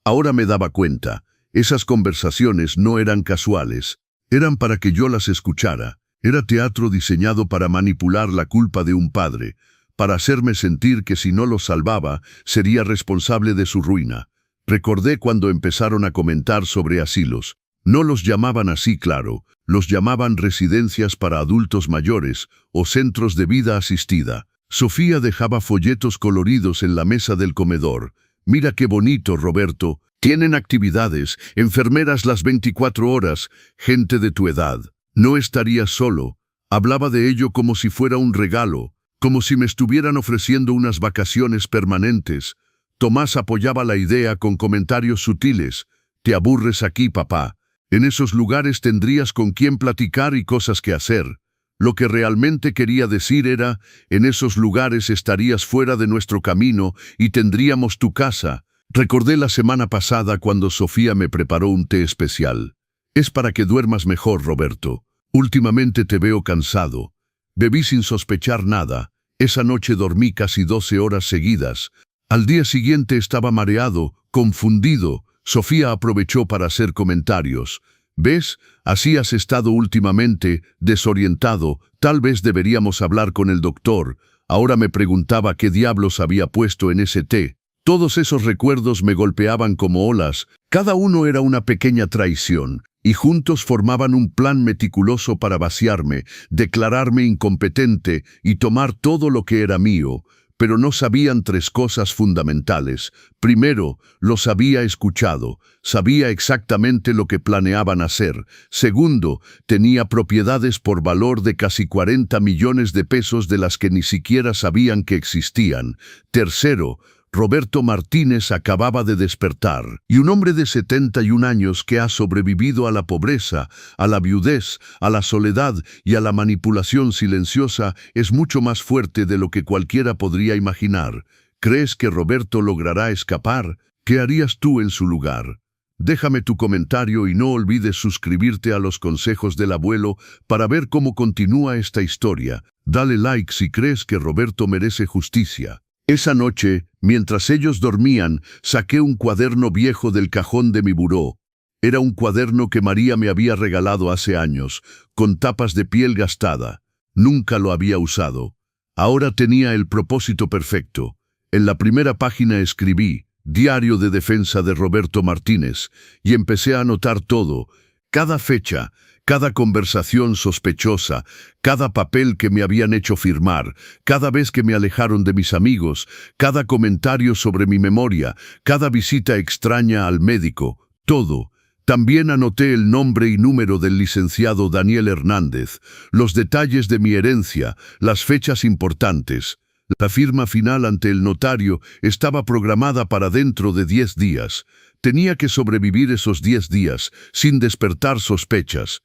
A: Ahora me daba cuenta. Esas conversaciones no eran casuales. Eran para que yo las escuchara. Era teatro diseñado para manipular la culpa de un padre, para hacerme sentir que si no lo salvaba, sería responsable de su ruina. Recordé cuando empezaron a comentar sobre asilos. No los llamaban así, claro. Los llamaban residencias para adultos mayores o centros de vida asistida. Sofía dejaba folletos coloridos en la mesa del comedor. Mira qué bonito, Roberto. Tienen actividades, enfermeras las 24 horas, gente de tu edad. No estarías solo. Hablaba de ello como si fuera un regalo, como si me estuvieran ofreciendo unas vacaciones permanentes. Tomás apoyaba la idea con comentarios sutiles. Te aburres aquí, papá. En esos lugares tendrías con quién platicar y cosas que hacer. Lo que realmente quería decir era, en esos lugares estarías fuera de nuestro camino y tendríamos tu casa. Recordé la semana pasada cuando Sofía me preparó un té especial. Es para que duermas mejor, Roberto. Últimamente te veo cansado. Bebí sin sospechar nada. Esa noche dormí casi 12 horas seguidas. Al día siguiente estaba mareado, confundido. Sofía aprovechó para hacer comentarios. ¿Ves? Así has estado últimamente, desorientado. Tal vez deberíamos hablar con el doctor. Ahora me preguntaba qué diablos había puesto en ese té. Todos esos recuerdos me golpeaban como olas. Cada uno era una pequeña traición, y juntos formaban un plan meticuloso para vaciarme, declararme incompetente y tomar todo lo que era mío. Pero no sabían tres cosas fundamentales. Primero, los había escuchado. Sabía exactamente lo que planeaban hacer. Segundo, tenía propiedades por valor de casi 40 millones de pesos de las que ni siquiera sabían que existían. Tercero, Roberto Martínez acababa de despertar, y un hombre de 71 años que ha sobrevivido a la pobreza, a la viudez, a la soledad y a la manipulación silenciosa es mucho más fuerte de lo que cualquiera podría imaginar. ¿Crees que Roberto logrará escapar? ¿Qué harías tú en su lugar? Déjame tu comentario y no olvides suscribirte a los consejos del abuelo para ver cómo continúa esta historia. Dale like si crees que Roberto merece justicia. Esa noche, mientras ellos dormían, saqué un cuaderno viejo del cajón de mi buró. Era un cuaderno que María me había regalado hace años, con tapas de piel gastada. Nunca lo había usado. Ahora tenía el propósito perfecto. En la primera página escribí, Diario de Defensa de Roberto Martínez, y empecé a anotar todo, cada fecha, cada conversación sospechosa, cada papel que me habían hecho firmar, cada vez que me alejaron de mis amigos, cada comentario sobre mi memoria, cada visita extraña al médico, todo. También anoté el nombre y número del licenciado Daniel Hernández, los detalles de mi herencia, las fechas importantes. La firma final ante el notario estaba programada para dentro de 10 días. Tenía que sobrevivir esos 10 días, sin despertar sospechas.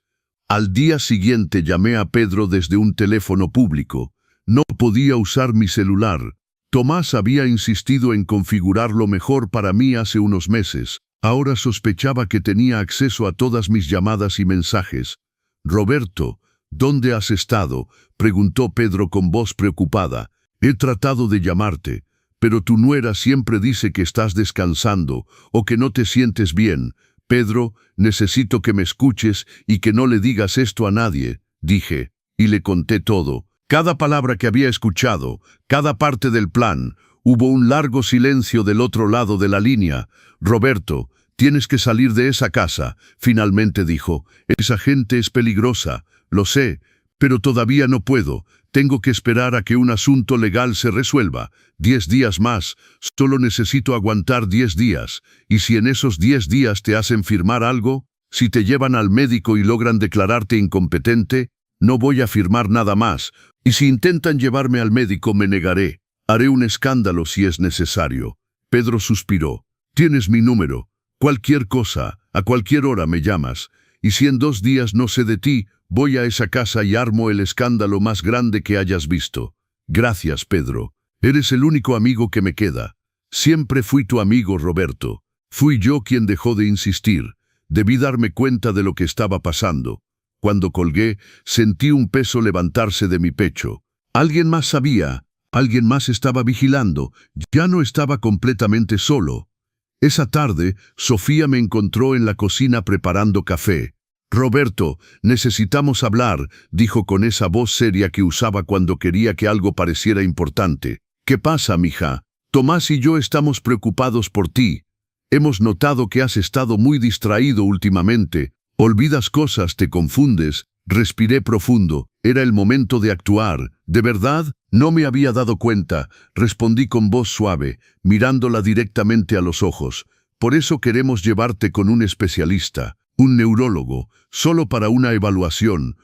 A: Al día siguiente llamé a Pedro desde un teléfono público. No podía usar mi celular. Tomás había insistido en configurarlo mejor para mí hace unos meses. Ahora sospechaba que tenía acceso a todas mis llamadas y mensajes. «Roberto, ¿dónde has estado?», preguntó Pedro con voz preocupada. He tratado de llamarte, pero tu nuera siempre dice que estás descansando o que no te sientes bien. Pedro, necesito que me escuches y que no le digas esto a nadie, dije, y le conté todo. Cada palabra que había escuchado, cada parte del plan. Hubo un largo silencio del otro lado de la línea. Roberto, tienes que salir de esa casa, finalmente dijo. Esa gente es peligrosa, lo sé, pero todavía no puedo. Tengo que esperar a que un asunto legal se resuelva. 10 días más, solo necesito aguantar 10 días. Y si en esos 10 días te hacen firmar algo, si te llevan al médico y logran declararte incompetente, no voy a firmar nada más. Y si intentan llevarme al médico, me negaré. Haré un escándalo si es necesario. Pedro suspiró. Tienes mi número. Cualquier cosa, a cualquier hora me llamas. Y si en 2 días no sé de ti, voy a esa casa y armo el escándalo más grande que hayas visto. Gracias, Pedro. Eres el único amigo que me queda. Siempre fui tu amigo, Roberto. Fui yo quien dejó de insistir. Debí darme cuenta de lo que estaba pasando. Cuando colgué, sentí un peso levantarse de mi pecho. Alguien más sabía, alguien más estaba vigilando. Ya no estaba completamente solo. Esa tarde, Sofía me encontró en la cocina preparando café. Roberto, necesitamos hablar, dijo con esa voz seria que usaba cuando quería que algo pareciera importante. ¿Qué pasa, mija? Tomás y yo estamos preocupados por ti. Hemos notado que has estado muy distraído últimamente. Olvidas cosas, te confundes. Respiré profundo. Era el momento de actuar. ¿De verdad? No me había dado cuenta. Respondí con voz suave, mirándola directamente a los ojos. Por eso queremos llevarte con un especialista, un neurólogo, solo para una evaluación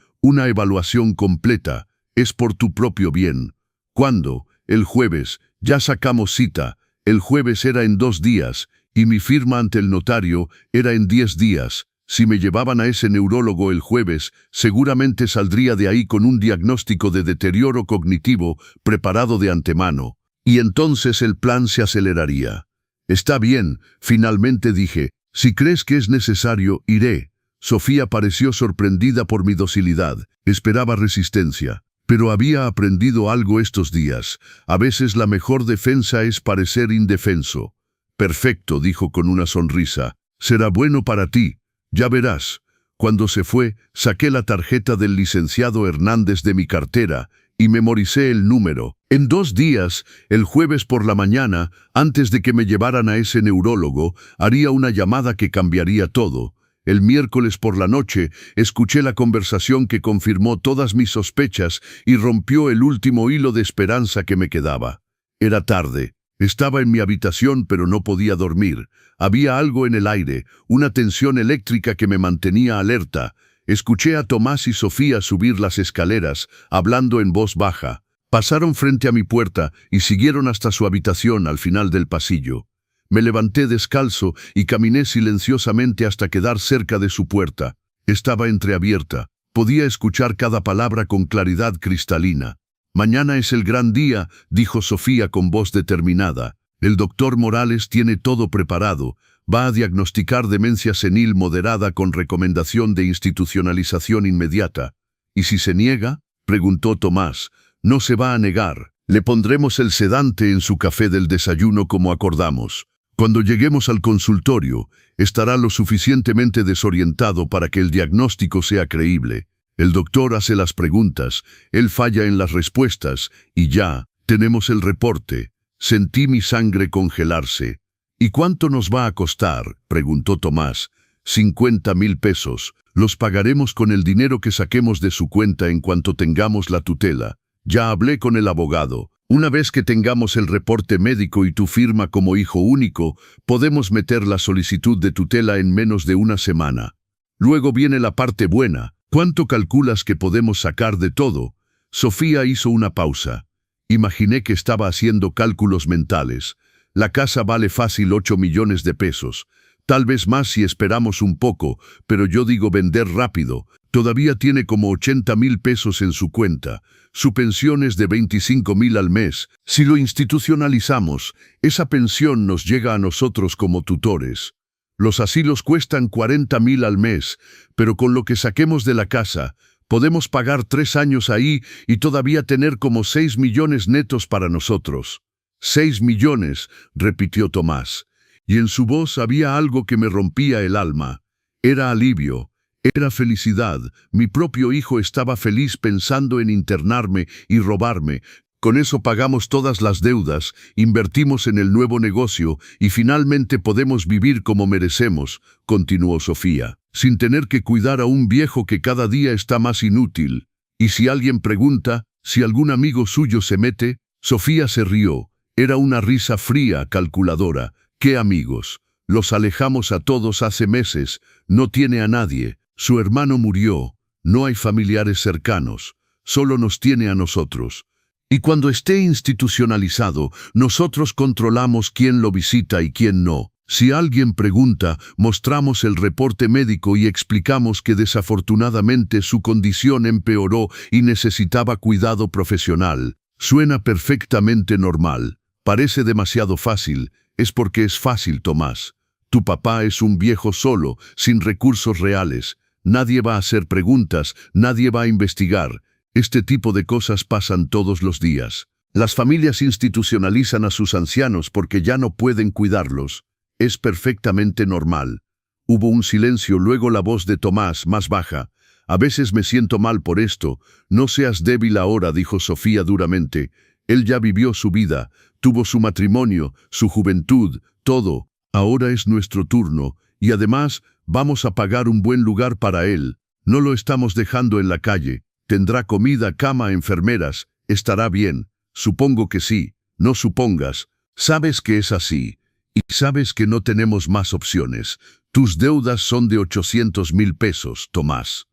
A: completa. Es por tu propio bien. ¿Cuándo? El jueves. Ya sacamos cita. El jueves era en 2 días, y mi firma ante el notario era en 10 días. Si me llevaban a ese neurólogo el jueves, seguramente saldría de ahí con un diagnóstico de deterioro cognitivo preparado de antemano. Y entonces el plan se aceleraría. Está bien, finalmente dije. Si crees que es necesario, iré. Sofía pareció sorprendida por mi docilidad. Esperaba resistencia. Pero había aprendido algo estos días. A veces la mejor defensa es parecer indefenso. Perfecto, dijo con una sonrisa. Será bueno para ti. Ya verás. Cuando se fue, saqué la tarjeta del licenciado Hernández de mi cartera y memoricé el número. En 2 días, el jueves por la mañana, antes de que me llevaran a ese neurólogo, haría una llamada que cambiaría todo. El miércoles por la noche, escuché la conversación que confirmó todas mis sospechas y rompió el último hilo de esperanza que me quedaba. Era tarde. Estaba en mi habitación, pero no podía dormir. Había algo en el aire, una tensión eléctrica que me mantenía alerta. Escuché a Tomás y Sofía subir las escaleras, hablando en voz baja. Pasaron frente a mi puerta y siguieron hasta su habitación al final del pasillo. Me levanté descalzo y caminé silenciosamente hasta quedar cerca de su puerta. Estaba entreabierta. Podía escuchar cada palabra con claridad cristalina. Mañana es el gran día, dijo Sofía con voz determinada. El doctor Morales tiene todo preparado. Va a diagnosticar demencia senil moderada con recomendación de institucionalización inmediata. ¿Y si se niega? Preguntó Tomás. No se va a negar. Le pondremos el sedante en su café del desayuno como acordamos. Cuando lleguemos al consultorio, estará lo suficientemente desorientado para que el diagnóstico sea creíble. El doctor hace las preguntas, él falla en las respuestas, y ya, tenemos el reporte. Sentí mi sangre congelarse. ¿Y cuánto nos va a costar?, preguntó Tomás. 50,000 pesos. Los pagaremos con el dinero que saquemos de su cuenta en cuanto tengamos la tutela. Ya hablé con el abogado. Una vez que tengamos el reporte médico y tu firma como hijo único, podemos meter la solicitud de tutela en menos de 1 semana. Luego viene la parte buena. ¿Cuánto calculas que podemos sacar de todo? Sofía hizo una pausa. Imaginé que estaba haciendo cálculos mentales. La casa vale fácil 8 millones de pesos. Tal vez más si esperamos un poco, pero yo digo vender rápido. Todavía tiene como 80,000 pesos en su cuenta. Su pensión es de 25,000 al mes. Si lo institucionalizamos, esa pensión nos llega a nosotros como tutores. Los asilos cuestan 40,000 al mes, pero con lo que saquemos de la casa, Podemos pagar 3 años ahí y todavía tener como 6 millones netos para nosotros. 6 millones, repitió Tomás. Y en su voz había algo que me rompía el alma. Era alivio, era felicidad. Mi propio hijo estaba feliz pensando en internarme y robarme. Con eso pagamos todas las deudas, invertimos en el nuevo negocio y finalmente podemos vivir como merecemos, continuó Sofía, sin tener que cuidar a un viejo que cada día está más inútil. Y si alguien pregunta, si algún amigo suyo se mete, Sofía se rió. Era una risa fría, calculadora. ¿Qué amigos? Los alejamos a todos hace meses. No tiene a nadie. Su hermano murió. No hay familiares cercanos. Solo nos tiene a nosotros. Y cuando esté institucionalizado, nosotros controlamos quién lo visita y quién no. Si alguien pregunta, mostramos el reporte médico y explicamos que desafortunadamente su condición empeoró y necesitaba cuidado profesional. Suena perfectamente normal. Parece demasiado fácil. Es porque es fácil, Tomás. Tu papá es un viejo solo, sin recursos reales. Nadie va a hacer preguntas, nadie va a investigar. Este tipo de cosas pasan todos los días. Las familias institucionalizan a sus ancianos porque ya no pueden cuidarlos. Es perfectamente normal. Hubo un silencio, luego la voz de Tomás, más baja. A veces me siento mal por esto. No seas débil ahora, dijo Sofía duramente. Él ya vivió su vida, tuvo su matrimonio, su juventud, todo. Ahora es nuestro turno, y además vamos a pagar un buen lugar para él. No lo estamos dejando en la calle. Tendrá comida, cama, enfermeras. Estará bien. Supongo que sí. No supongas. Sabes que es así. Y sabes que no tenemos más opciones. Tus deudas son de 800,000 pesos, Tomás.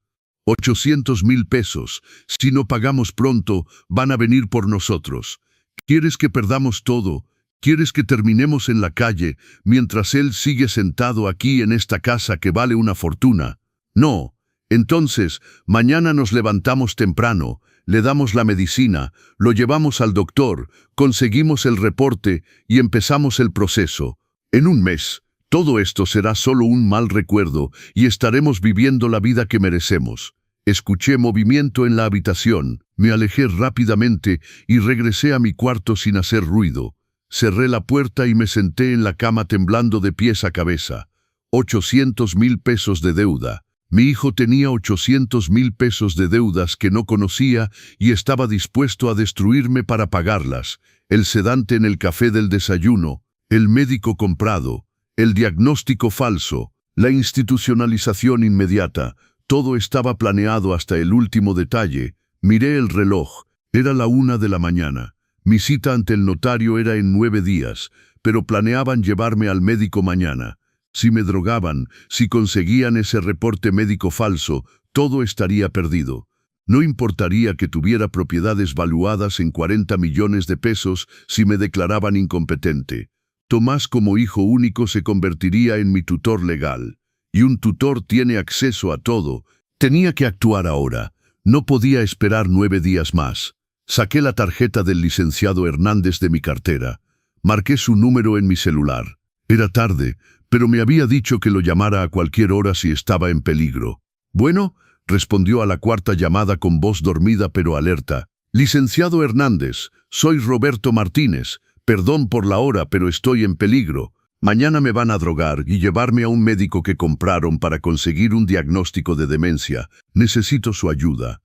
A: 800,000 pesos. Si no pagamos pronto, van a venir por nosotros. ¿Quieres que perdamos todo? ¿Quieres que terminemos en la calle mientras él sigue sentado aquí en esta casa que vale una fortuna? No. Entonces, mañana nos levantamos temprano, le damos la medicina, lo llevamos al doctor, conseguimos el reporte y empezamos el proceso. En un mes, todo esto será solo un mal recuerdo y estaremos viviendo la vida que merecemos. Escuché movimiento en la habitación, me alejé rápidamente y regresé a mi cuarto sin hacer ruido. Cerré la puerta y me senté en la cama temblando de pies a cabeza. 800,000 pesos de deuda. Mi hijo tenía 800,000 pesos de deudas que no conocía y estaba dispuesto a destruirme para pagarlas. El sedante en el café del desayuno, el médico comprado, el diagnóstico falso, la institucionalización inmediata. Todo estaba planeado hasta el último detalle. Miré el reloj. Era la 1 de la mañana. Mi cita ante el notario era en 9 días, pero planeaban llevarme al médico mañana. Si me drogaban, si conseguían ese reporte médico falso, todo estaría perdido. No importaría que tuviera propiedades valuadas en 40 millones de pesos si me declaraban incompetente. Tomás como hijo único se convertiría en mi tutor legal. Y un tutor tiene acceso a todo. Tenía que actuar ahora. No podía esperar 9 días más. Saqué la tarjeta del licenciado Hernández de mi cartera. Marqué su número en mi celular. Era tarde, pero me había dicho que lo llamara a cualquier hora si estaba en peligro. Bueno, respondió a la 4ª llamada con voz dormida pero alerta. Licenciado Hernández, soy Roberto Martínez. Perdón por la hora, pero estoy en peligro. Mañana me van a drogar y llevarme a un médico que compraron para conseguir un diagnóstico de demencia. Necesito su ayuda.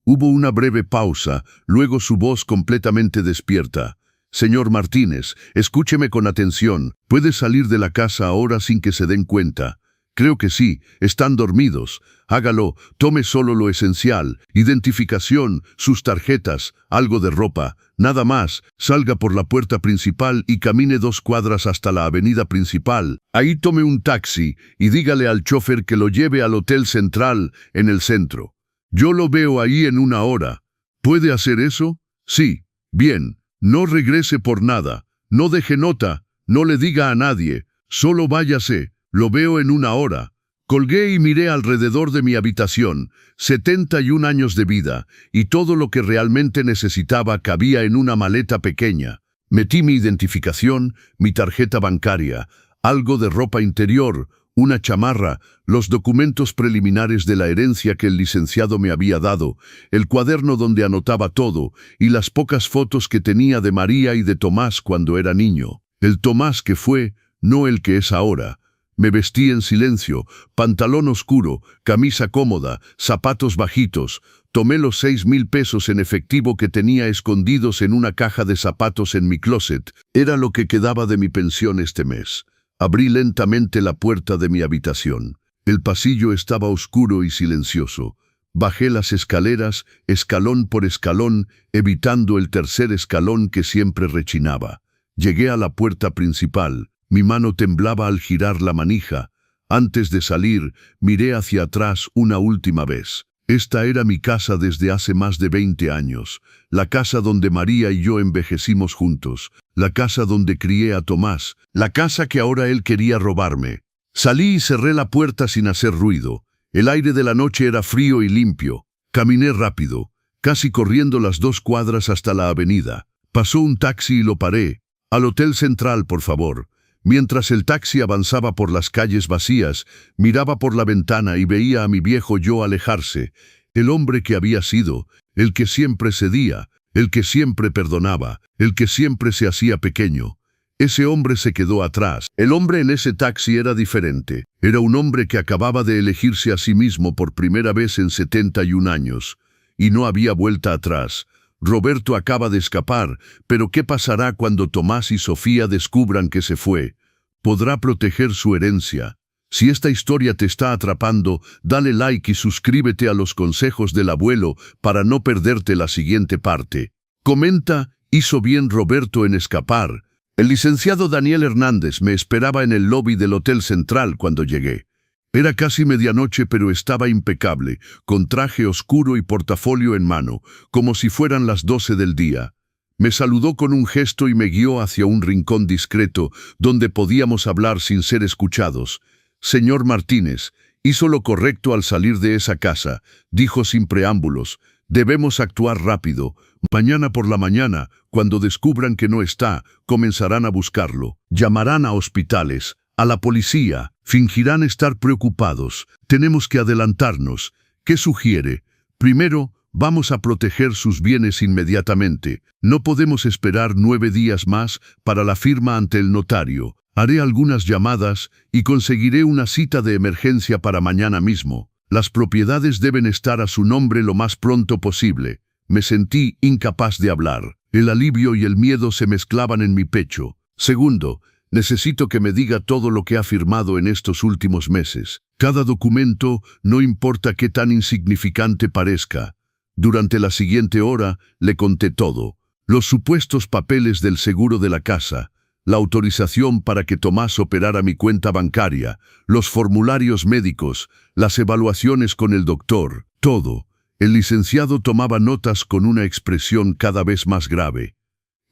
A: Hubo una breve pausa, luego su voz completamente despierta. Señor Martínez, escúcheme con atención. ¿Puede salir de la casa ahora sin que se den cuenta? Creo que sí, están dormidos. Hágalo, tome solo lo esencial. Identificación, sus tarjetas, algo de ropa, nada más. Salga por la puerta principal y camine 2 cuadras hasta la avenida principal. Ahí tome un taxi y dígale al chofer que lo lleve al Hotel Central, en el centro. Yo lo veo ahí en 1 hora. ¿Puede hacer eso? Sí. Bien. No regrese por nada. No deje nota. No le diga a nadie. Solo váyase. Lo veo en 1 hora. Colgué y miré alrededor de mi habitación. 71 años de vida, y todo lo que realmente necesitaba cabía en una maleta pequeña. Metí mi identificación, mi tarjeta bancaria, algo de ropa interior, una chamarra, los documentos preliminares de la herencia que el licenciado me había dado, el cuaderno donde anotaba todo y las pocas fotos que tenía de María y de Tomás cuando era niño. El Tomás que fue, no el que es ahora. Me vestí en silencio, pantalón oscuro, camisa cómoda, zapatos bajitos. Tomé los 6,000 pesos en efectivo que tenía escondidos en una caja de zapatos en mi closet. Era lo que quedaba de mi pensión este mes. Abrí lentamente la puerta de mi habitación. El pasillo estaba oscuro y silencioso. Bajé las escaleras, escalón por escalón, evitando el tercer escalón que siempre rechinaba. Llegué a la puerta principal. Mi mano temblaba al girar la manija. Antes de salir, miré hacia atrás una última vez. Esta era mi casa desde hace más de 20 años, la casa donde María y yo envejecimos juntos, la casa donde crié a Tomás, la casa que ahora él quería robarme. Salí y cerré la puerta sin hacer ruido. El aire de la noche era frío y limpio. Caminé rápido, casi corriendo las 2 cuadras hasta la avenida. Pasó un taxi y lo paré. «Al Hotel Central, por favor». Mientras el taxi avanzaba por las calles vacías, miraba por la ventana y veía a mi viejo yo alejarse, el hombre que había sido, el que siempre cedía, el que siempre perdonaba, el que siempre se hacía pequeño. Ese hombre se quedó atrás. El hombre en ese taxi era diferente. Era un hombre que acababa de elegirse a sí mismo por primera vez en 71 años. Y no había vuelta atrás. Roberto acaba de escapar, pero ¿qué pasará cuando Tomás y Sofía descubran que se fue? ¿Podrá proteger su herencia? Si esta historia te está atrapando, dale like y suscríbete a los consejos del abuelo para no perderte la siguiente parte. Comenta, ¿hizo bien Roberto en escapar? El licenciado Daniel Hernández me esperaba en el lobby del Hotel Central cuando llegué. Era casi medianoche, pero estaba impecable, con traje oscuro y portafolio en mano, como si fueran las 12 del día. Me saludó con un gesto y me guió hacia un rincón discreto, donde podíamos hablar sin ser escuchados. «Señor Martínez, hizo lo correcto al salir de esa casa», dijo sin preámbulos. «Debemos actuar rápido. Mañana por la mañana, cuando descubran que no está, comenzarán a buscarlo. Llamarán a hospitales, a la policía, fingirán estar preocupados. Tenemos que adelantarnos. ¿Qué sugiere? Primero, vamos a proteger sus bienes inmediatamente. No podemos esperar 9 días más para la firma ante el notario. Haré algunas llamadas y conseguiré una cita de emergencia para mañana mismo. Las propiedades deben estar a su nombre lo más pronto posible». Me sentí incapaz de hablar. El alivio y el miedo se mezclaban en mi pecho. Segundo, necesito que me diga todo lo que ha firmado en estos últimos meses. Cada documento, no importa qué tan insignificante parezca. Durante la siguiente hora, le conté todo. Los supuestos papeles del seguro de la casa, la autorización para que Tomás operara mi cuenta bancaria, los formularios médicos, las evaluaciones con el doctor, todo. El licenciado tomaba notas con una expresión cada vez más grave.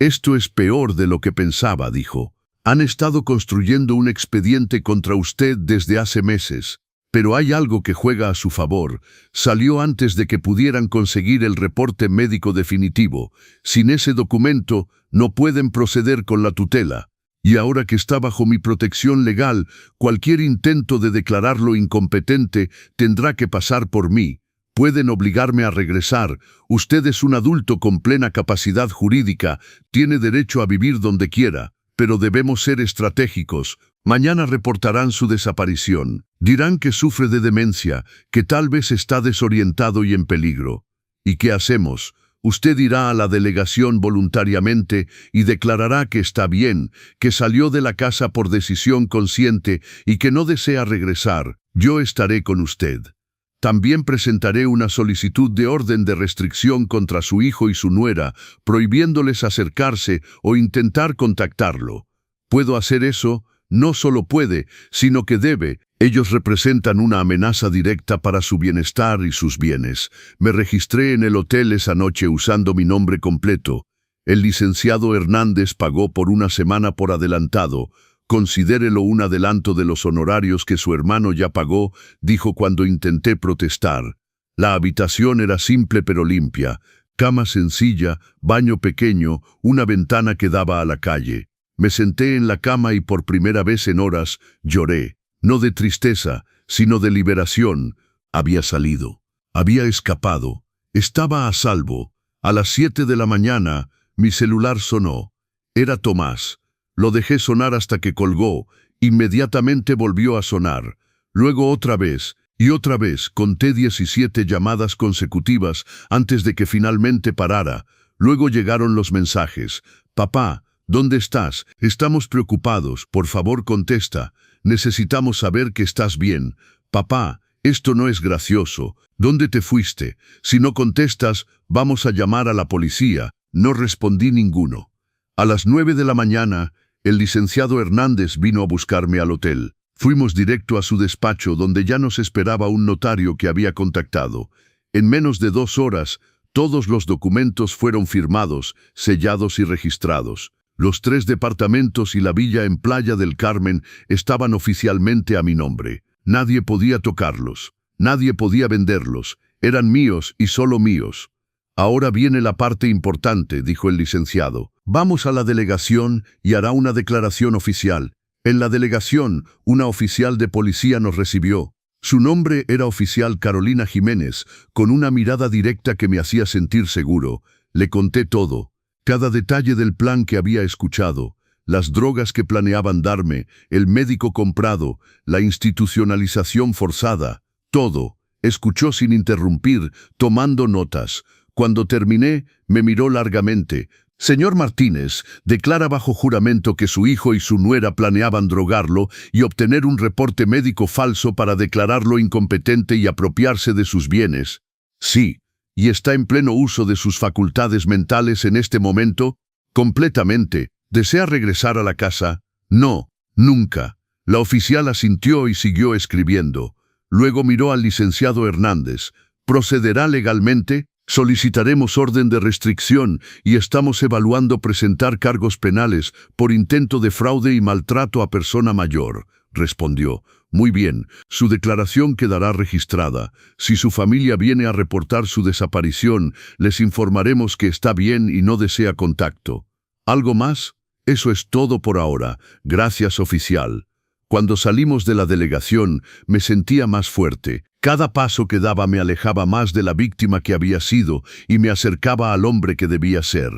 A: «Esto es peor de lo que pensaba», dijo. «Han estado construyendo un expediente contra usted desde hace meses. Pero hay algo que juega a su favor. Salió antes de que pudieran conseguir el reporte médico definitivo. Sin ese documento, no pueden proceder con la tutela. Y ahora que está bajo mi protección legal, cualquier intento de declararlo incompetente tendrá que pasar por mí. Pueden obligarme a regresar. Usted es un adulto con plena capacidad jurídica, tiene derecho a vivir donde quiera, pero debemos ser estratégicos. Mañana reportarán su desaparición. Dirán que sufre de demencia, que tal vez está desorientado y en peligro. ¿Y qué hacemos? Usted irá a la delegación voluntariamente y declarará que está bien, que salió de la casa por decisión consciente y que no desea regresar. Yo estaré con usted. También presentaré una solicitud de orden de restricción contra su hijo y su nuera, prohibiéndoles acercarse o intentar contactarlo. ¿Puedo hacer eso? No solo puede, sino que debe. Ellos representan una amenaza directa para su bienestar y sus bienes. Me registré en el hotel esa noche usando mi nombre completo. El licenciado Hernández pagó por una semana por adelantado. Considérelo un adelanto de los honorarios que su hermano ya pagó, dijo cuando intenté protestar. La habitación era simple pero limpia. Cama sencilla, baño pequeño, una ventana que daba a la calle. Me senté en la cama y por primera vez en horas lloré. no de tristeza, sino de liberación. Había salido, había escapado, estaba a salvo. A las 7 de la mañana, mi celular sonó. Era Tomás. Lo dejé sonar hasta que colgó. Inmediatamente volvió a sonar. Luego otra vez, y otra vez. Conté 17 llamadas consecutivas antes de que finalmente parara. Luego llegaron los mensajes. Papá, ¿dónde estás? Estamos preocupados. Por favor, contesta. Necesitamos saber que estás bien. Papá, esto no es gracioso. ¿Dónde te fuiste? Si no contestas, vamos a llamar a la policía. No respondí ninguno. A las 9 de la mañana, el licenciado Hernández vino a buscarme al hotel. Fuimos directo a su despacho, donde ya nos esperaba un notario que había contactado. En menos de 2 horas, todos los documentos fueron firmados, sellados y registrados. Los 3 departamentos y la villa en Playa del Carmen estaban oficialmente a mi nombre. Nadie podía tocarlos, nadie podía venderlos. Eran míos y solo míos. Ahora viene la parte importante, dijo el licenciado. Vamos a la delegación y hará una declaración oficial. En la delegación, una oficial de policía nos recibió. Su nombre era oficial Carolina Jiménez, con una mirada directa que me hacía sentir seguro. Le conté todo, cada detalle del plan que había escuchado, las drogas que planeaban darme, el médico comprado, la institucionalización forzada, todo. Escuchó sin interrumpir, tomando notas. Cuando terminé, me miró largamente. Señor Martínez, declara bajo juramento que su hijo y su nuera planeaban drogarlo y obtener un reporte médico falso para declararlo incompetente y apropiarse de sus bienes. Sí, y está en pleno uso de sus facultades mentales en este momento. Completamente. ¿Desea regresar a la casa? No, nunca. La oficial asintió y siguió escribiendo. Luego miró al licenciado Hernández. ¿Procederá legalmente? Solicitaremos orden de restricción y estamos evaluando presentar cargos penales por intento de fraude y maltrato a persona mayor, respondió. Muy bien, su declaración quedará registrada. Si su familia viene a reportar su desaparición, les informaremos que está bien y no desea contacto. ¿Algo más? Eso es todo por ahora. Gracias, oficial. Cuando salimos de la delegación, me sentía más fuerte. Cada paso que daba me alejaba más de la víctima que había sido y me acercaba al hombre que debía ser.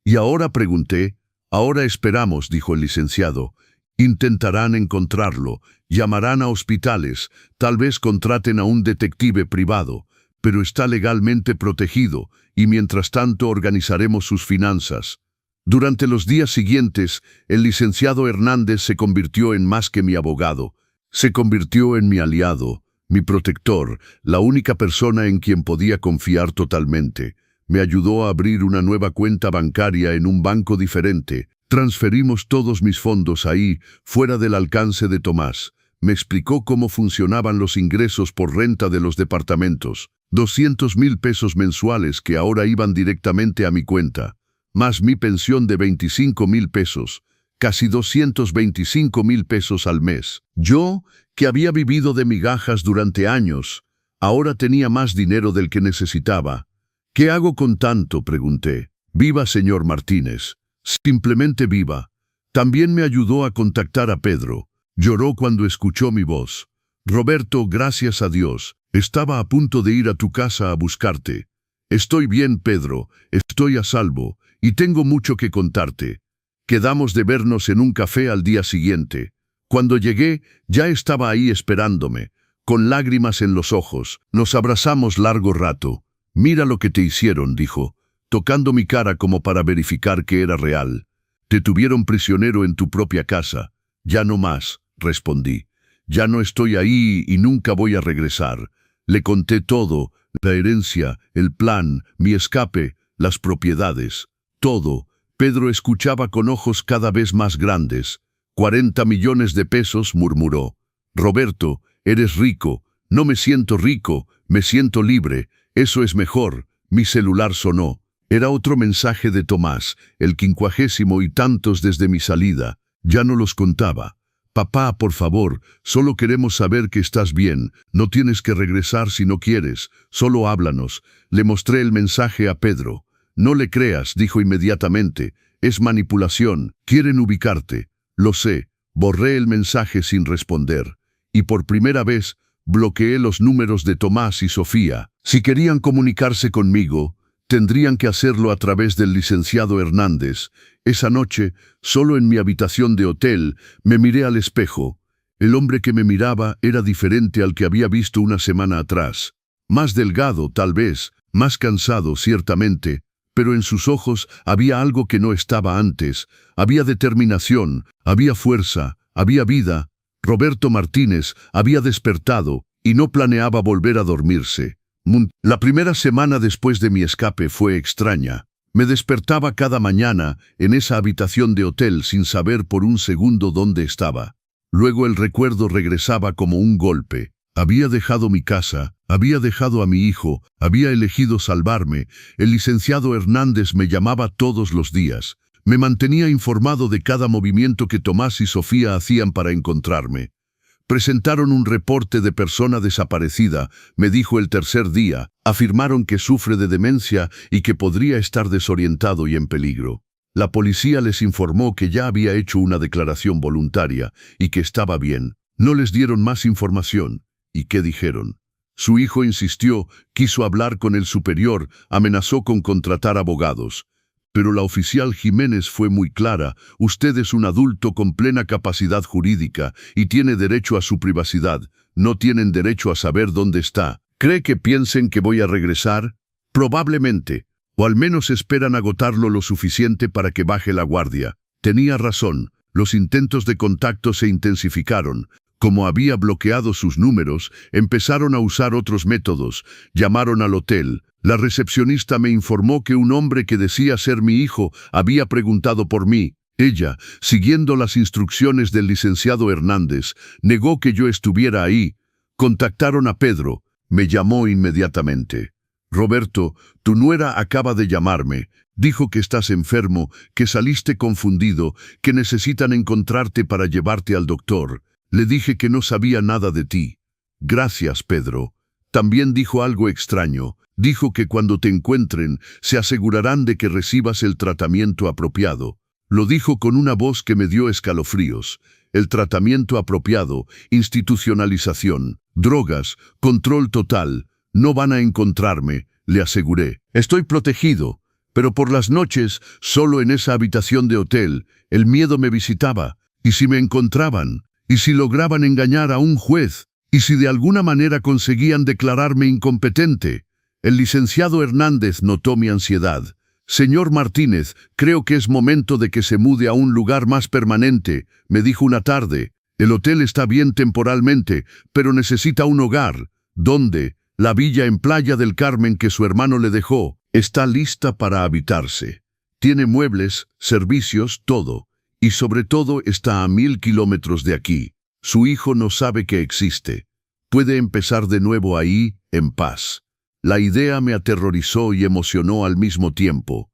A: ¿Y ahora? Pregunté. Ahora esperamos, dijo el licenciado. Intentarán encontrarlo, llamarán a hospitales, tal vez contraten a un detective privado, pero está legalmente protegido y mientras tanto organizaremos sus finanzas. Durante los días siguientes, el licenciado Hernández se convirtió en más que mi abogado. Se convirtió en mi aliado, mi protector, la única persona en quien podía confiar totalmente. Me ayudó a abrir una nueva cuenta bancaria en un banco diferente. Transferimos todos mis fondos ahí, fuera del alcance de Tomás. Me explicó cómo funcionaban los ingresos por renta de los departamentos. 200,000 pesos mensuales que ahora iban directamente a mi cuenta, más mi pensión de 25,000 pesos, casi 225,000 pesos al mes. Yo, que había vivido de migajas durante años, ahora tenía más dinero del que necesitaba. ¿Qué hago con tanto?, pregunté. Viva, señor Martínez. Simplemente viva. También me ayudó a contactar a Pedro. Lloró cuando escuchó mi voz. Roberto, gracias a Dios, estaba a punto de ir a tu casa a buscarte. Estoy bien, Pedro, estoy a salvo, y tengo mucho que contarte. Quedamos de vernos en un café al día siguiente. Cuando llegué, ya estaba ahí esperándome, con lágrimas en los ojos. Nos abrazamos largo rato. Mira lo que te hicieron, dijo, tocando mi cara como para verificar que era real. Te tuvieron prisionero en tu propia casa. Ya no más, respondí. Ya no estoy ahí y nunca voy a regresar. Le conté todo, la herencia, el plan, mi escape, las propiedades, todo. Pedro escuchaba con ojos cada vez más grandes. 40 millones de pesos, murmuró. Roberto, eres rico. No me siento rico, me siento libre. Eso es mejor. Mi celular sonó. Era otro mensaje de Tomás, el 50º y tantos desde mi salida. Ya no los contaba. Papá, por favor, solo queremos saber que estás bien. No tienes que regresar si no quieres. Solo háblanos. Le mostré el mensaje a Pedro. No le creas, dijo inmediatamente. Es manipulación. Quieren ubicarte. Lo sé. Borré el mensaje sin responder. y por primera vez bloqueé los números de Tomás y Sofía. Si querían comunicarse conmigo, tendrían que hacerlo a través del licenciado Hernández. Esa noche, solo en mi habitación de hotel, me miré al espejo. El hombre que me miraba era diferente al que había visto una semana atrás. Más delgado, tal vez, más cansado, ciertamente, pero en sus ojos había algo que no estaba antes. Había determinación, había fuerza, había vida. Roberto Martínez había despertado y no planeaba volver a dormirse. La primera semana después de mi escape fue extraña. Me despertaba cada mañana en esa habitación de hotel sin saber por un segundo dónde estaba. Luego el recuerdo regresaba como un golpe. Había dejado mi casa, había dejado a mi hijo, había elegido salvarme. El licenciado Hernández me llamaba todos los días. Me mantenía informado de cada movimiento que Tomás y Sofía hacían para encontrarme. Presentaron un reporte de persona desaparecida, me dijo el tercer día. Afirmaron que sufre de demencia y que podría estar desorientado y en peligro. La policía les informó que ya había hecho una declaración voluntaria y que estaba bien. No les dieron más información. ¿Y qué dijeron? Su hijo insistió, quiso hablar con el superior, amenazó con contratar abogados. Pero la oficial Jiménez fue muy clara: usted es un adulto con plena capacidad jurídica y tiene derecho a su privacidad. No tienen derecho a saber dónde está. ¿Cree que piensen que voy a regresar? Probablemente. O al menos esperan agotarlo lo suficiente para que baje la guardia. Tenía razón. Los intentos de contacto se intensificaron. Como había bloqueado sus números, empezaron a usar otros métodos. Llamaron al hotel. La recepcionista me informó que un hombre que decía ser mi hijo había preguntado por mí. Ella, siguiendo las instrucciones del licenciado Hernández, negó que yo estuviera ahí. Contactaron a Pedro. Me llamó inmediatamente. Roberto, tu nuera acaba de llamarme. Dijo que estás enfermo, que saliste confundido, que necesitan encontrarte para llevarte al doctor. Le dije que no sabía nada de ti. Gracias, Pedro. También dijo algo extraño. Dijo que cuando te encuentren, se asegurarán de que recibas el tratamiento apropiado. Lo dijo con una voz que me dio escalofríos. El tratamiento apropiado, institucionalización, drogas, control total. No van a encontrarme, le aseguré. Estoy protegido, pero por las noches, solo en esa habitación de hotel, el miedo me visitaba. ¿Y si me encontraban? ¿Y si lograban engañar a un juez? ¿Y si de alguna manera conseguían declararme incompetente? El licenciado Hernández notó mi ansiedad. Señor Martínez, creo que es momento de que se mude a un lugar más permanente, me dijo una tarde. El hotel está bien temporalmente, pero necesita un hogar. ¿Dónde? La villa en Playa del Carmen que su hermano le dejó. Está lista para habitarse. Tiene muebles, servicios, todo. Y sobre todo está a 1000 kilómetros de aquí. Su hijo no sabe que existe. Puede empezar de nuevo ahí, en paz. La idea me aterrorizó y emocionó al mismo tiempo.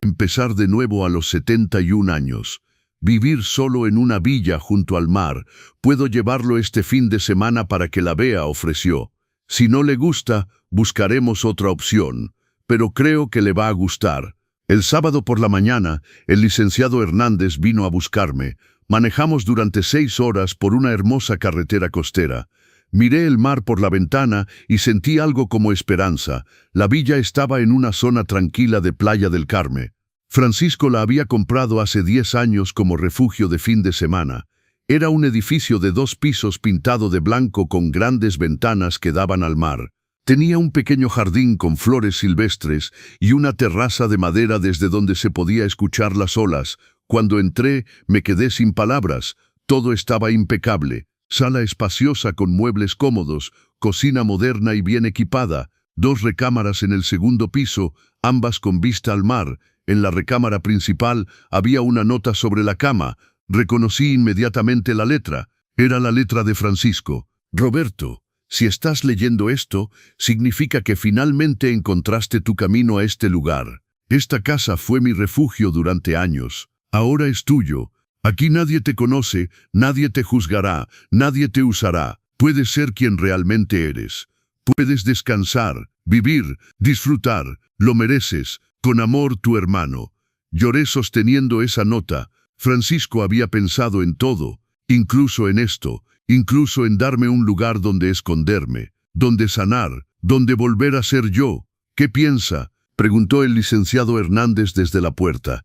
A: Empezar de nuevo a los 71 años. Vivir solo en una villa junto al mar. Puedo llevarlo este fin de semana para que la vea, ofreció. Si no le gusta, buscaremos otra opción. Pero creo que le va a gustar. El sábado por la mañana, el licenciado Hernández vino a buscarme. Manejamos durante 6 horas por una hermosa carretera costera. Miré el mar por la ventana y sentí algo como esperanza. La villa estaba en una zona tranquila de Playa del Carmen. Francisco la había comprado hace 10 años como refugio de fin de semana. Era un edificio de 2 pisos pintado de blanco con grandes ventanas que daban al mar. Tenía un pequeño jardín con flores silvestres y una terraza de madera desde donde se podía escuchar las olas. Cuando entré, me quedé sin palabras. Todo estaba impecable. Sala espaciosa con muebles cómodos, cocina moderna y bien equipada, 2 recámaras en el segundo piso, ambas con vista al mar. En la recámara principal había una nota sobre la cama. Reconocí inmediatamente la letra. Era la letra de Francisco. Roberto, si estás leyendo esto, significa que finalmente encontraste tu camino a este lugar. Esta casa fue mi refugio durante años. Ahora es tuyo. Aquí nadie te conoce, nadie te juzgará, nadie te usará. Puedes ser quien realmente eres. Puedes descansar, vivir, disfrutar. Lo mereces. Con amor, tu hermano. Lloré sosteniendo esa nota. Francisco había pensado en todo. incluso en esto, incluso en darme un lugar donde esconderme, donde sanar, donde volver a ser yo. ¿Qué piensa?, preguntó el licenciado Hernández desde la puerta.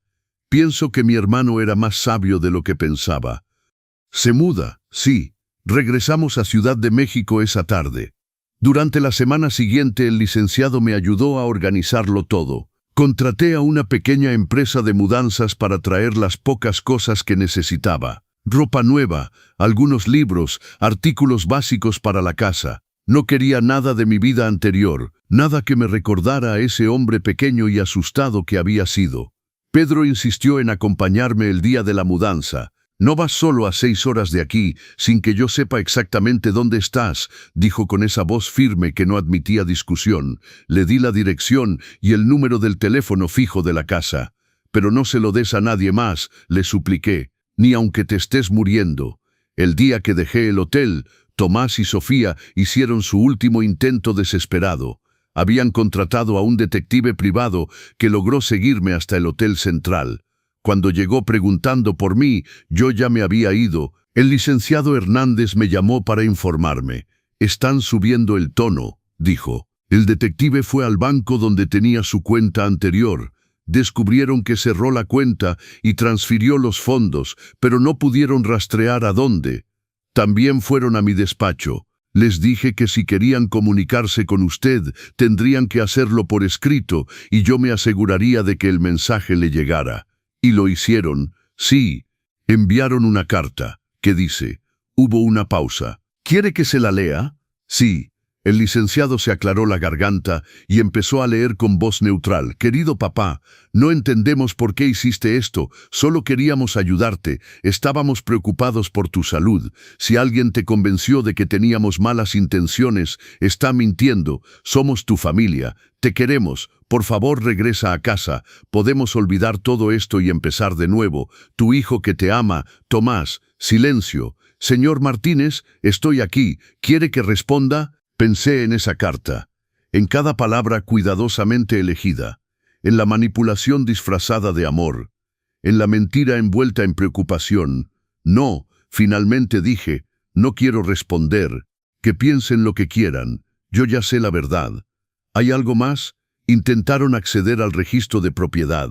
A: Pienso que mi hermano era más sabio de lo que pensaba. Se muda, sí. Regresamos a Ciudad de México esa tarde. Durante la semana siguiente el licenciado me ayudó a organizarlo todo. Contraté a una pequeña empresa de mudanzas para traer las pocas cosas que necesitaba. Ropa nueva, algunos libros, artículos básicos para la casa. No quería nada de mi vida anterior, nada que me recordara a ese hombre pequeño y asustado que había sido. Pedro insistió en acompañarme el día de la mudanza. «No vas solo a 6 horas de aquí, sin que yo sepa exactamente dónde estás», dijo con esa voz firme que no admitía discusión. Le di la dirección y el número del teléfono fijo de la casa. «Pero no se lo des a nadie más», le supliqué, «ni aunque te estés muriendo». El día que dejé el hotel, Tomás y Sofía hicieron su último intento desesperado. Habían contratado a un detective privado que logró seguirme hasta el Hotel Central. Cuando llegó preguntando por mí, yo ya me había ido. El licenciado Hernández me llamó para informarme. «Están subiendo el tono», dijo. El detective fue al banco donde tenía su cuenta anterior. Descubrieron que cerró la cuenta y transfirió los fondos, pero no pudieron rastrear a dónde. También fueron a mi despacho. Les dije que si querían comunicarse con usted, tendrían que hacerlo por escrito y yo me aseguraría de que el mensaje le llegara. Y lo hicieron, sí. Enviaron una carta. ¿Qué dice? Hubo una pausa. ¿Quiere que se la lea? Sí. El licenciado se aclaró la garganta y empezó a leer con voz neutral. «Querido papá, no entendemos por qué hiciste esto, solo queríamos ayudarte, estábamos preocupados por tu salud. Si alguien te convenció de que teníamos malas intenciones, está mintiendo, somos tu familia, te queremos, por favor regresa a casa, podemos olvidar todo esto y empezar de nuevo. Tu hijo que te ama, Tomás». Silencio. «Señor Martínez, estoy aquí, ¿quiere que responda?» Pensé en esa carta, en cada palabra cuidadosamente elegida, en la manipulación disfrazada de amor, en la mentira envuelta en preocupación. «No», finalmente dije, «no quiero responder, que piensen lo que quieran, yo ya sé la verdad». «¿Hay algo más?» Intentaron acceder al registro de propiedad.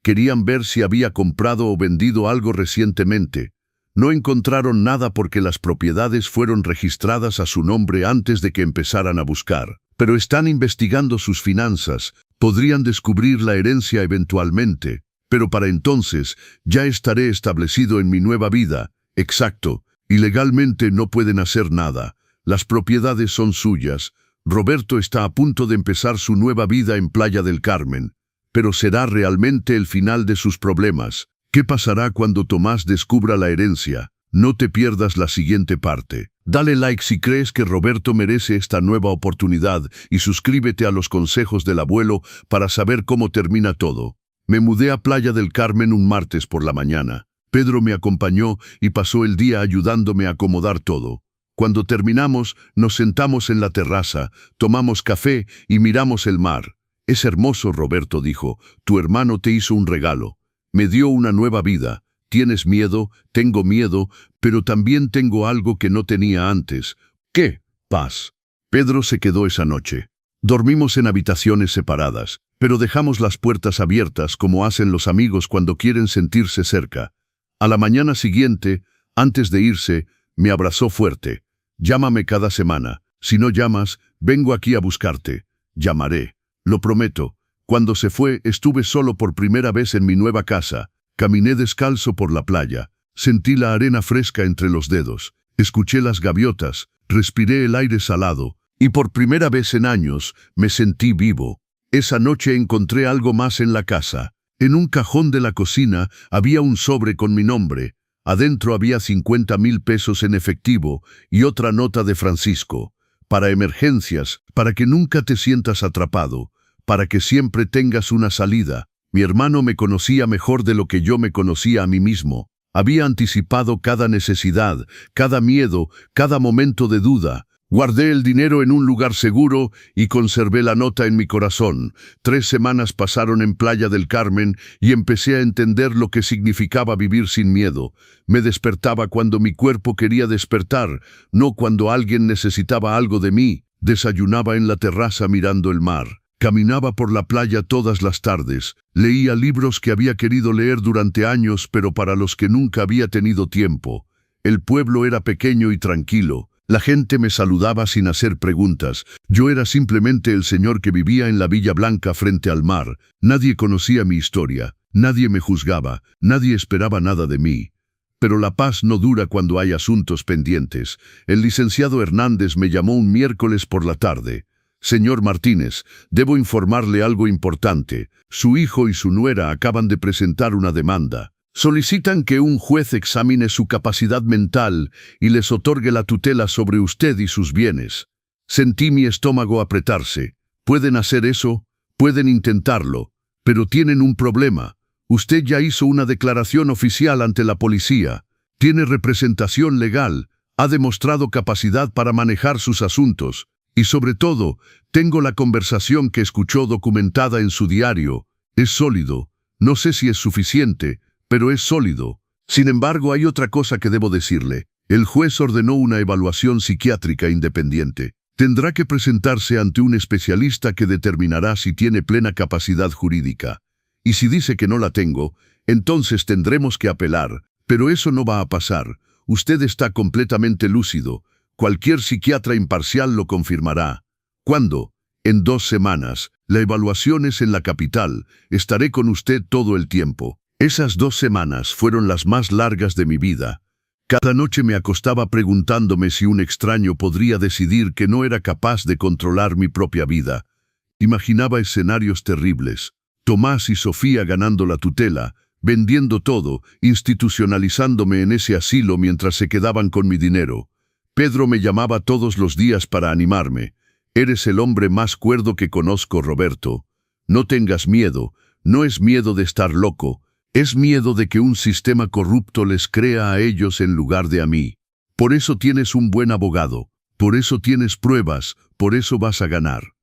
A: Querían ver si había comprado o vendido algo recientemente. No encontraron nada porque las propiedades fueron registradas a su nombre antes de que empezaran a buscar. Pero están investigando sus finanzas. Podrían descubrir la herencia eventualmente. Pero para entonces ya estaré establecido en mi nueva vida. Exacto. Y legalmente no pueden hacer nada. Las propiedades son suyas. Roberto está a punto de empezar su nueva vida en Playa del Carmen. Pero será realmente el final de sus problemas. ¿Qué pasará cuando Tomás descubra la herencia? No te pierdas la siguiente parte. Dale like si crees que Roberto merece esta nueva oportunidad y suscríbete a los consejos del abuelo para saber cómo termina todo. Me mudé a Playa del Carmen un martes por la mañana. Pedro me acompañó y pasó el día ayudándome a acomodar todo. Cuando terminamos, nos sentamos en la terraza, tomamos café y miramos el mar. «Es hermoso», Roberto dijo. «Tu hermano te hizo un regalo. Me dio una nueva vida. ¿Tienes miedo? Tengo miedo, pero también tengo algo que no tenía antes». «¿Qué?» «Paz». Pedro se quedó esa noche. Dormimos en habitaciones separadas, pero dejamos las puertas abiertas como hacen los amigos cuando quieren sentirse cerca. A la mañana siguiente, antes de irse, me abrazó fuerte. «Llámame cada semana. Si no llamas, vengo aquí a buscarte». «Llamaré. Lo prometo». Cuando se fue, estuve solo por primera vez en mi nueva casa. Caminé descalzo por la playa. Sentí la arena fresca entre los dedos. Escuché las gaviotas. Respiré el aire salado. Y por primera vez en años, me sentí vivo. Esa noche encontré algo más en la casa. En un cajón de la cocina había un sobre con mi nombre. Adentro había 50,000 pesos en efectivo y otra nota de Francisco. «Para emergencias, para que nunca te sientas atrapado. Para que siempre tengas una salida». Mi hermano me conocía mejor de lo que yo me conocía a mí mismo. Había anticipado cada necesidad, cada miedo, cada momento de duda. Guardé el dinero en un lugar seguro y conservé la nota en mi corazón. 3 semanas pasaron en Playa del Carmen y empecé a entender lo que significaba vivir sin miedo. Me despertaba cuando mi cuerpo quería despertar, no cuando alguien necesitaba algo de mí. Desayunaba en la terraza mirando el mar. Caminaba por la playa todas las tardes. Leía libros que había querido leer durante años, pero para los que nunca había tenido tiempo. El pueblo era pequeño y tranquilo. La gente me saludaba sin hacer preguntas. Yo era simplemente el señor que vivía en la Villa Blanca frente al mar. Nadie conocía mi historia. Nadie me juzgaba. Nadie esperaba nada de mí. Pero la paz no dura cuando hay asuntos pendientes. El licenciado Hernández me llamó un miércoles por la tarde. Señor Martínez, debo informarle algo importante. Su hijo y su nuera acaban de presentar una demanda. Solicitan que un juez examine su capacidad mental y les otorgue la tutela sobre usted y sus bienes. Sentí mi estómago apretarse. ¿Pueden hacer eso? Pueden intentarlo. Pero tienen un problema. Usted ya hizo una declaración oficial ante la policía. Tiene representación legal. Ha demostrado capacidad para manejar sus asuntos. Y sobre todo, tengo la conversación que escuchó documentada en su diario. Es sólido. No sé si es suficiente, pero es sólido. Sin embargo, hay otra cosa que debo decirle. El juez ordenó una evaluación psiquiátrica independiente. Tendrá que presentarse ante un especialista que determinará si tiene plena capacidad jurídica. Y si dice que no la tengo, entonces tendremos que apelar. Pero eso no va a pasar. Usted está completamente lúcido. Cualquier psiquiatra imparcial lo confirmará. ¿Cuándo? En 2 semanas. La evaluación es en la capital. Estaré con usted todo el tiempo. Esas 2 semanas fueron las más largas de mi vida. Cada noche me acostaba preguntándome si un extraño podría decidir que no era capaz de controlar mi propia vida. Imaginaba escenarios terribles. Tomás y Sofía ganando la tutela, vendiendo todo, institucionalizándome en ese asilo mientras se quedaban con mi dinero. Pedro me llamaba todos los días para animarme. Eres el hombre más cuerdo que conozco, Roberto. No tengas miedo. No es miedo de estar loco. Es miedo de que un sistema corrupto les crea a ellos en lugar de a mí. Por eso tienes un buen abogado. Por eso tienes pruebas. Por eso vas a ganar.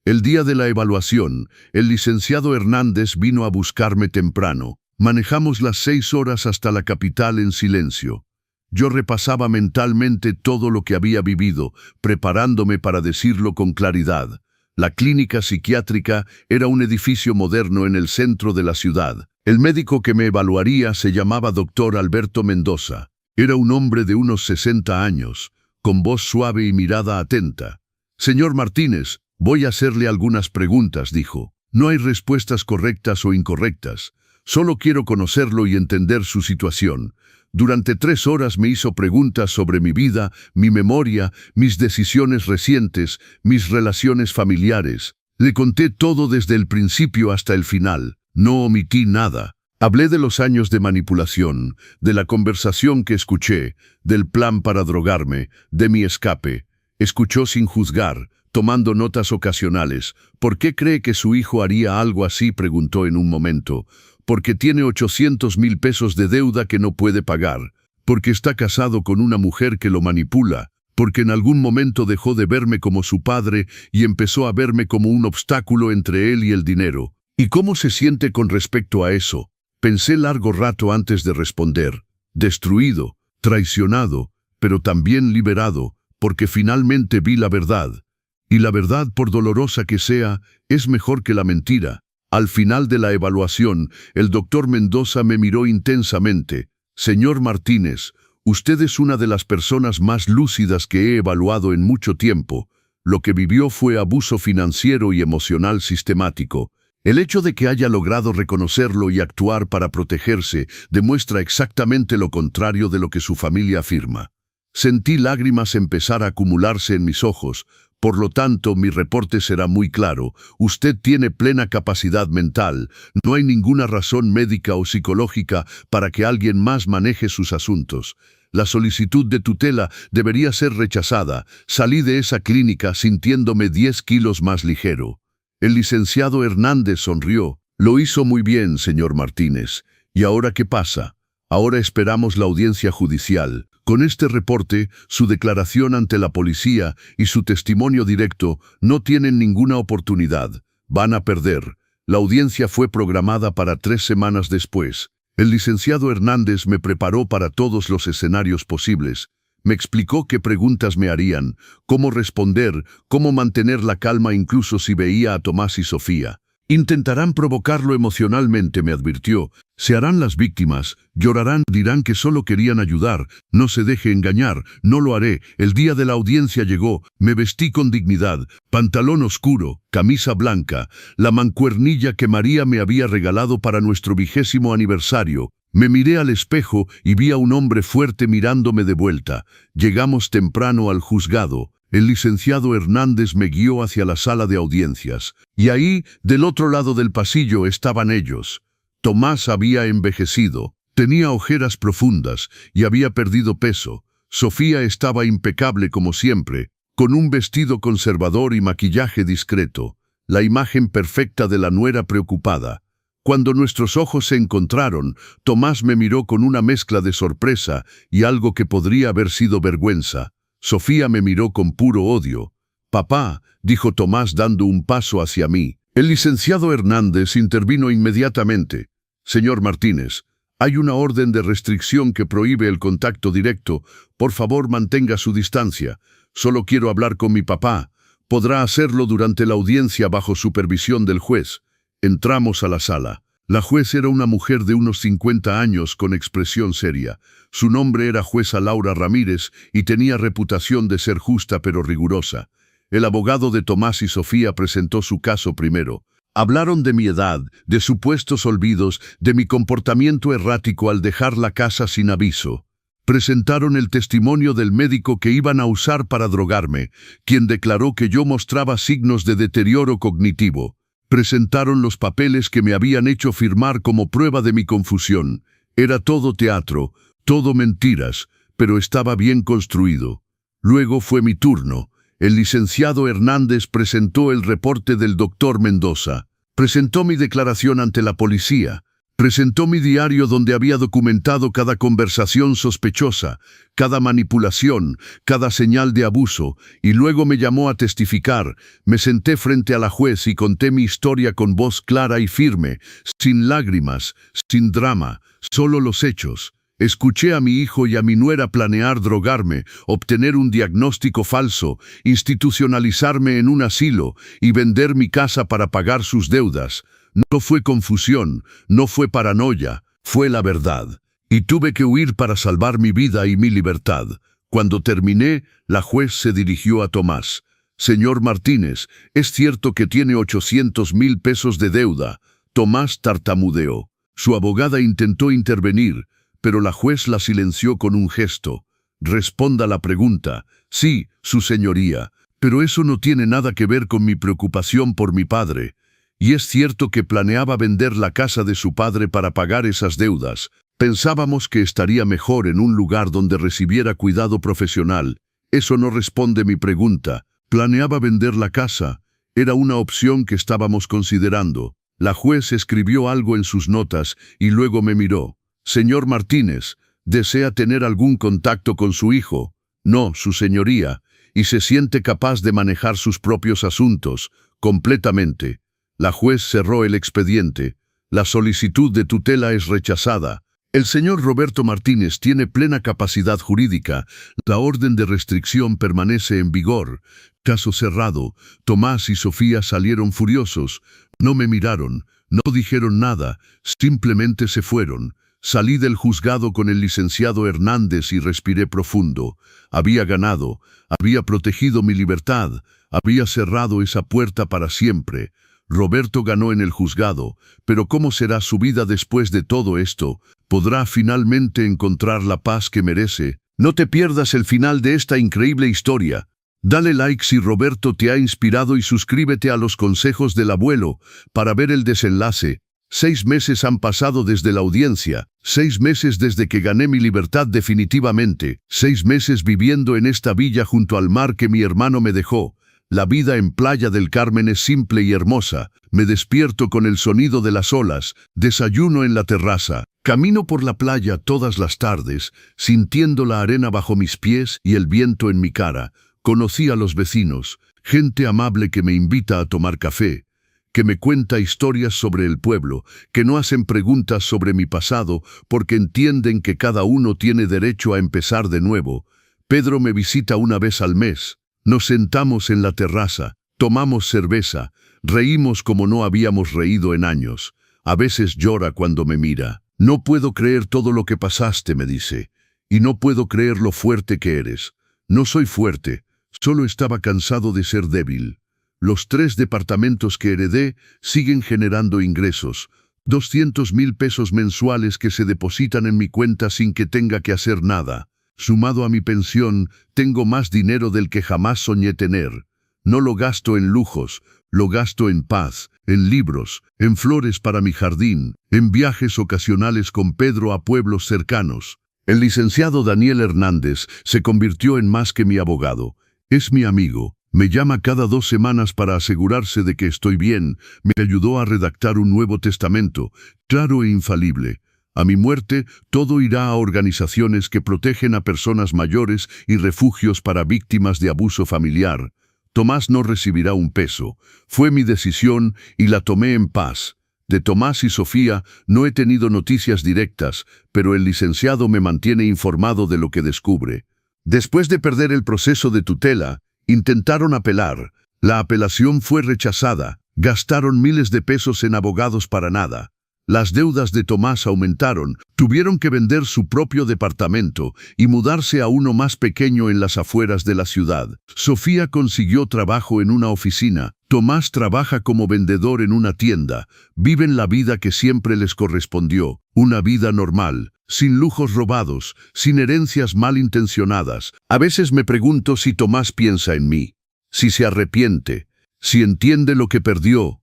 A: El día de la evaluación, el licenciado Hernández vino a buscarme temprano. Manejamos las 6 horas hasta la capital en silencio. Yo repasaba mentalmente todo lo que había vivido, preparándome para decirlo con claridad. La clínica psiquiátrica era un edificio moderno en el centro de la ciudad. El médico que me evaluaría se llamaba Dr. Alberto Mendoza. Era un hombre de unos 60 años, con voz suave y mirada atenta. Señor Martínez, voy a hacerle algunas preguntas, dijo. No hay respuestas correctas o incorrectas. Solo quiero conocerlo y entender su situación. Durante 3 horas me hizo preguntas sobre mi vida, mi memoria, mis decisiones recientes, mis relaciones familiares. Le conté todo desde el principio hasta el final. No omití nada. Hablé de los años de manipulación, de la conversación que escuché, del plan para drogarme, de mi escape. Escuchó sin juzgar, tomando notas ocasionales. ¿Por qué cree que su hijo haría algo así?, preguntó en un momento. Porque tiene 800,000 pesos de deuda que no puede pagar, porque está casado con una mujer que lo manipula, porque en algún momento dejó de verme como su padre y empezó a verme como un obstáculo entre él y el dinero. ¿Y cómo se siente con respecto a eso? Pensé largo rato antes de responder. Destruido, traicionado, pero también liberado, porque finalmente vi la verdad. Y la verdad, por dolorosa que sea, es mejor que la mentira. Al final de la evaluación, el doctor Mendoza me miró intensamente. Señor Martínez, usted es una de las personas más lúcidas que he evaluado en mucho tiempo. Lo que vivió fue abuso financiero y emocional sistemático. El hecho de que haya logrado reconocerlo y actuar para protegerse demuestra exactamente lo contrario de lo que su familia afirma. Sentí lágrimas empezar a acumularse en mis ojos. Por lo tanto, mi reporte será muy claro. Usted tiene plena capacidad mental. No hay ninguna razón médica o psicológica para que alguien más maneje sus asuntos. La solicitud de tutela debería ser rechazada. Salí de esa clínica sintiéndome 10 kilos más ligero. El licenciado Hernández sonrió. Lo hizo muy bien, señor Martínez. ¿Y ahora qué pasa? Ahora esperamos la audiencia judicial. Con este reporte, su declaración ante la policía y su testimonio directo no tienen ninguna oportunidad. Van a perder. La audiencia fue programada para 3 semanas después. El licenciado Hernández me preparó para todos los escenarios posibles. Me explicó qué preguntas me harían, cómo responder, cómo mantener la calma incluso si veía a Tomás y Sofía. Intentarán provocarlo emocionalmente, me advirtió. Se harán las víctimas, llorarán, dirán que solo querían ayudar. No se deje engañar, no lo haré. El día de la audiencia llegó, me vestí con dignidad, pantalón oscuro, camisa blanca, la mancuernilla que María me había regalado para nuestro 20º aniversario. Me miré al espejo y vi a un hombre fuerte mirándome de vuelta. Llegamos temprano al juzgado. El licenciado Hernández me guió hacia la sala de audiencias. Y ahí, del otro lado del pasillo, estaban ellos. Tomás había envejecido, tenía ojeras profundas y había perdido peso. Sofía estaba impecable como siempre, con un vestido conservador y maquillaje discreto. La imagen perfecta de la nuera preocupada. Cuando nuestros ojos se encontraron, Tomás me miró con una mezcla de sorpresa y algo que podría haber sido vergüenza. Sofía me miró con puro odio. «Papá», dijo Tomás dando un paso hacia mí. El licenciado Hernández intervino inmediatamente. «Señor Martínez, hay una orden de restricción que prohíbe el contacto directo. Por favor, mantenga su distancia. Solo quiero hablar con mi papá. Podrá hacerlo durante la audiencia bajo supervisión del juez». Entramos a la sala. La juez era una mujer de unos 50 años con expresión seria. Su nombre era jueza Laura Ramírez y tenía reputación de ser justa pero rigurosa. El abogado de Tomás y Sofía presentó su caso primero. Hablaron de mi edad, de supuestos olvidos, de mi comportamiento errático al dejar la casa sin aviso. Presentaron el testimonio del médico que iban a usar para drogarme, quien declaró que yo mostraba signos de deterioro cognitivo. Presentaron los papeles que me habían hecho firmar como prueba de mi confusión. Era todo teatro, todo mentiras, pero estaba bien construido. Luego fue mi turno. El licenciado Hernández presentó el reporte del doctor Mendoza. Presentó mi declaración ante la policía. Presentó mi diario donde había documentado cada conversación sospechosa, cada manipulación, cada señal de abuso, y luego me llamó a testificar. Me senté frente a la juez y conté mi historia con voz clara y firme, sin lágrimas, sin drama, solo los hechos. Escuché a mi hijo y a mi nuera planear drogarme, obtener un diagnóstico falso, institucionalizarme en un asilo y vender mi casa para pagar sus deudas. No fue confusión, no fue paranoia, fue la verdad. Y tuve que huir para salvar mi vida y mi libertad. Cuando terminé, la juez se dirigió a Tomás. «Señor Martínez, ¿es cierto que tiene 800,000 pesos de deuda?» Tomás tartamudeó. Su abogada intentó intervenir, pero la juez la silenció con un gesto. «Responda la pregunta». «Sí, su señoría, pero eso no tiene nada que ver con mi preocupación por mi padre». «Y es cierto que planeaba vender la casa de su padre para pagar esas deudas. Pensábamos que estaría mejor en un lugar donde recibiera cuidado profesional». «Eso no responde mi pregunta». «Planeaba vender la casa. Era una opción que estábamos considerando». La juez escribió algo en sus notas y luego me miró. «Señor Martínez, ¿desea tener algún contacto con su hijo?» «No, su señoría. ¿Y se siente capaz de manejar sus propios asuntos?» «Completamente». La juez cerró el expediente. «La solicitud de tutela es rechazada. El señor Roberto Martínez tiene plena capacidad jurídica. La orden de restricción permanece en vigor». Caso cerrado. Tomás y Sofía salieron furiosos. No me miraron, no dijeron nada, simplemente se fueron. Salí del juzgado con el licenciado Hernández y respiré profundo. Había ganado, había protegido mi libertad, había cerrado esa puerta para siempre. Roberto ganó en el juzgado, pero ¿cómo será su vida después de todo esto? ¿Podrá finalmente encontrar la paz que merece? No te pierdas el final de esta increíble historia. Dale like si Roberto te ha inspirado y suscríbete a los consejos del abuelo para ver el desenlace. 6 meses han pasado desde la audiencia, 6 meses desde que gané mi libertad definitivamente, 6 meses viviendo en esta villa junto al mar que mi hermano me dejó. La vida en Playa del Carmen es simple y hermosa. Me despierto con el sonido de las olas, desayuno en la terraza, Camino por la playa todas las tardes, sintiendo la arena bajo mis pies y el viento en mi cara. Conocí a los vecinos, gente amable que me invita a tomar café, que me cuenta historias sobre el pueblo, que no hacen preguntas sobre mi pasado porque entienden que cada uno tiene derecho a empezar de nuevo. Pedro me visita una vez al mes. Nos sentamos en la terraza, tomamos cerveza, reímos como no habíamos reído en años. A veces llora cuando me mira. No puedo creer todo lo que pasaste, me dice, y no puedo creer lo fuerte que eres. No soy fuerte, solo estaba cansado de ser débil. Los 3 departamentos que heredé siguen generando ingresos, 200,000 pesos mensuales que se depositan en mi cuenta sin que tenga que hacer nada. Sumado a mi pensión, tengo más dinero del que jamás soñé tener. No lo gasto en lujos, lo gasto en paz, en libros, en flores para mi jardín, en viajes ocasionales con Pedro a pueblos cercanos. El licenciado Daniel Hernández se convirtió en más que mi abogado. Es mi amigo. Me llama cada 2 semanas para asegurarse de que estoy bien. Me ayudó a redactar un nuevo testamento, claro e infalible. A mi muerte, todo irá a organizaciones que protegen a personas mayores y refugios para víctimas de abuso familiar. Tomás no recibirá un peso. Fue mi decisión y la tomé en paz. De Tomás y Sofía no he tenido noticias directas, pero el licenciado me mantiene informado de lo que descubre. Después de perder el proceso de tutela, intentaron apelar. La apelación fue rechazada. Gastaron miles de pesos en abogados para nada. Las deudas de Tomás aumentaron. Tuvieron que vender su propio departamento y mudarse a uno más pequeño en las afueras de la ciudad. Sofía consiguió trabajo en una oficina. Tomás trabaja como vendedor en una tienda. Viven la vida que siempre les correspondió. Una vida normal, sin lujos robados, sin herencias malintencionadas. A veces me pregunto si Tomás piensa en mí, si se arrepiente, si entiende lo que perdió,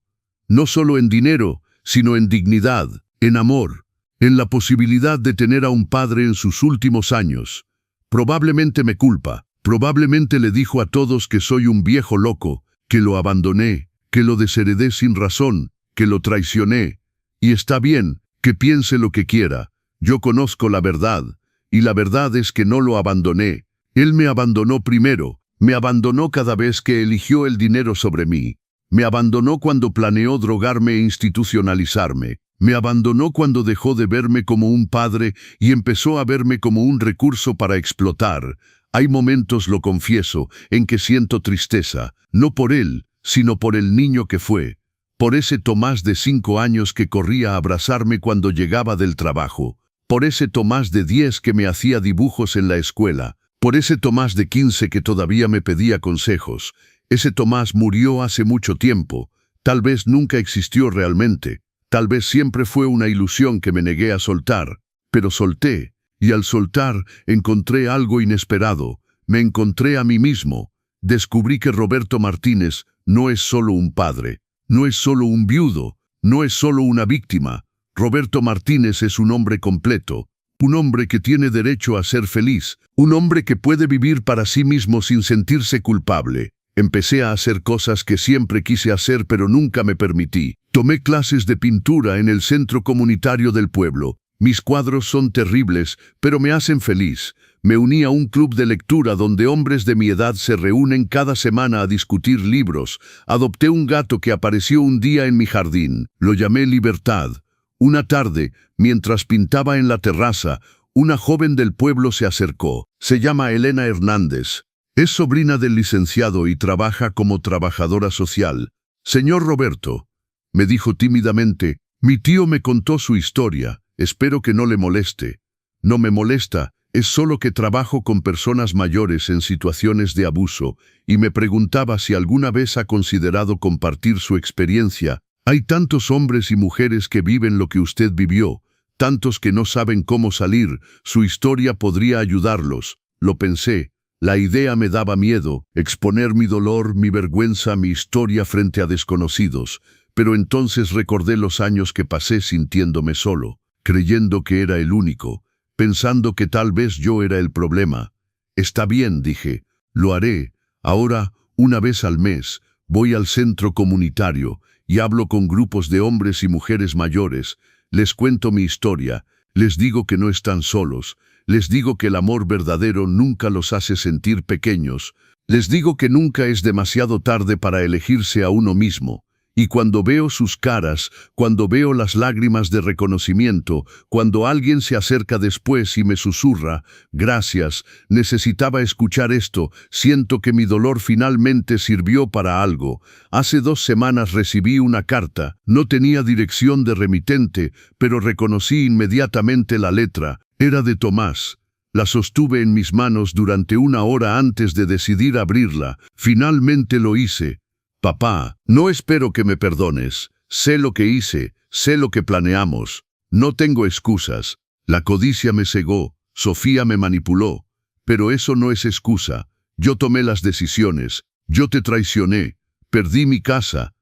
A: no solo en dinero, sino en dignidad, en amor, en la posibilidad de tener a un padre en sus últimos años. Probablemente me culpa, probablemente le dijo a todos que soy un viejo loco, que lo abandoné, que lo desheredé sin razón, que lo traicioné. Y está bien, que piense lo que quiera. Yo conozco la verdad, y la verdad es que no lo abandoné. Él me abandonó primero, me abandonó cada vez que eligió el dinero sobre mí. Me abandonó cuando planeó drogarme e institucionalizarme. Me abandonó cuando dejó de verme como un padre y empezó a verme como un recurso para explotar. Hay momentos, lo confieso, en que siento tristeza, no por él, sino por el niño que fue. Por ese Tomás de 5 años que corría a abrazarme cuando llegaba del trabajo. Por ese Tomás de 10 que me hacía dibujos en la escuela. Por ese Tomás de 15 que todavía me pedía consejos. Ese Tomás murió hace mucho tiempo. Tal vez nunca existió realmente. Tal vez siempre fue una ilusión que me negué a soltar. Pero solté, y al soltar encontré algo inesperado. Me encontré a mí mismo. Descubrí que Roberto Martínez no es solo un padre, no es solo un viudo, no es solo una víctima. Roberto Martínez es un hombre completo, un hombre que tiene derecho a ser feliz, un hombre que puede vivir para sí mismo sin sentirse culpable. Empecé a hacer cosas que siempre quise hacer pero nunca me permití. Tomé clases de pintura en el centro comunitario del pueblo. Mis cuadros son terribles, pero me hacen feliz. Me uní a un club de lectura donde hombres de mi edad se reúnen cada semana a discutir libros. Adopté un gato que apareció un día en mi jardín. Lo llamé Libertad. Una tarde, mientras pintaba en la terraza, una joven del pueblo se acercó. Se llama Elena Hernández. Es sobrina del licenciado y trabaja como trabajadora social. Señor Roberto, me dijo tímidamente, mi tío me contó su historia. Espero que no le moleste. No me molesta, es solo que trabajo con personas mayores en situaciones de abuso y me preguntaba si alguna vez ha considerado compartir su experiencia. Hay tantos hombres y mujeres que viven lo que usted vivió, tantos que no saben cómo salir. Su historia podría ayudarlos. Lo pensé. La idea me daba miedo, exponer mi dolor, mi vergüenza, mi historia frente a desconocidos. Pero entonces recordé los años que pasé sintiéndome solo, creyendo que era el único, pensando que tal vez yo era el problema. Está bien, dije, lo haré. Ahora, una vez al mes, voy al centro comunitario y hablo con grupos de hombres y mujeres mayores. Les cuento mi historia, Les digo que no están solos. Les digo que el amor verdadero nunca los hace sentir pequeños. Les digo que nunca es demasiado tarde para elegirse a uno mismo. Y cuando veo sus caras, cuando veo las lágrimas de reconocimiento, cuando alguien se acerca después y me susurra, «Gracias, necesitaba escuchar esto, siento que mi dolor finalmente sirvió para algo». Hace 2 semanas recibí una carta, no tenía dirección de remitente, pero reconocí inmediatamente la letra, era de Tomás. La sostuve en mis manos durante 1 hora antes de decidir abrirla, finalmente lo hice. Papá, no espero que me perdones. Sé lo que hice, sé lo que planeamos. No tengo excusas. La codicia me cegó, Sofía me manipuló. Pero eso no es excusa. Yo tomé las decisiones. Yo te traicioné. Perdí mi casa.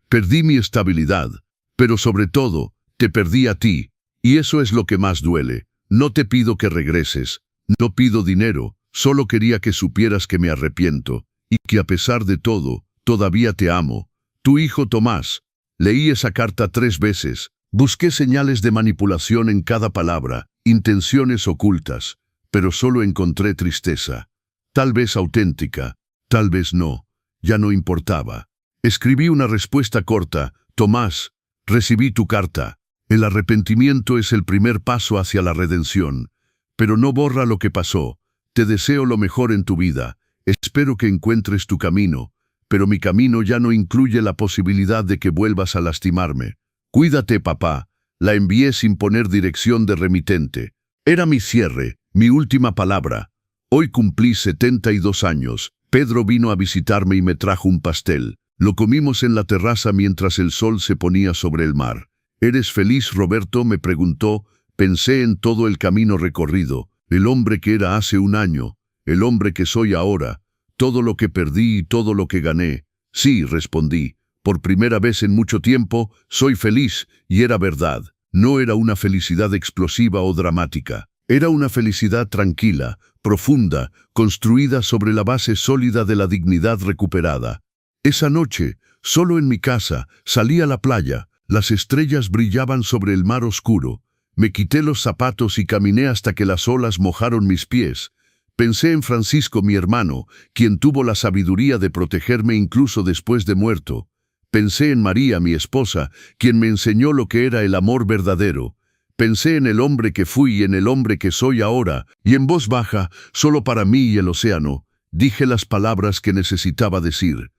A: Perdí mi estabilidad. Pero sobre todo, te perdí a ti. Y eso es lo que más duele. No te pido que regreses. No pido dinero. Solo quería que supieras que me arrepiento. Y que a pesar de todo, todavía te amo. Tu hijo Tomás. Leí esa carta 3 veces. Busqué señales de manipulación en cada palabra, intenciones ocultas, pero solo encontré tristeza. Tal vez auténtica, tal vez no. Ya no importaba. Escribí una respuesta corta. Tomás, recibí tu carta. El arrepentimiento es el primer paso hacia la redención. Pero no borra lo que pasó. Te deseo lo mejor en tu vida. Espero que encuentres tu camino. Pero mi camino ya no incluye la posibilidad de que vuelvas a lastimarme. Cuídate, papá. La envié sin poner dirección de remitente. Era mi cierre, mi última palabra. Hoy cumplí 72 años. Pedro vino a visitarme y me trajo un pastel. Lo comimos en la terraza mientras el sol se ponía sobre el mar. ¿Eres feliz, Roberto?, me preguntó. Pensé en todo el camino recorrido, el hombre que era hace 1 año, el hombre que soy ahora. Todo lo que perdí y todo lo que gané. Sí, respondí. Por primera vez en mucho tiempo, soy feliz, y era verdad. No era una felicidad explosiva o dramática. Era una felicidad tranquila, profunda, construida sobre la base sólida de la dignidad recuperada. Esa noche, solo en mi casa, salí a la playa. Las estrellas brillaban sobre el mar oscuro. Me quité los zapatos y caminé hasta que las olas mojaron mis pies. Pensé en Francisco, mi hermano, quien tuvo la sabiduría de protegerme incluso después de muerto. Pensé en María, mi esposa, quien me enseñó lo que era el amor verdadero. Pensé en el hombre que fui y en el hombre que soy ahora, y en voz baja, solo para mí y el océano, dije las palabras que necesitaba decir.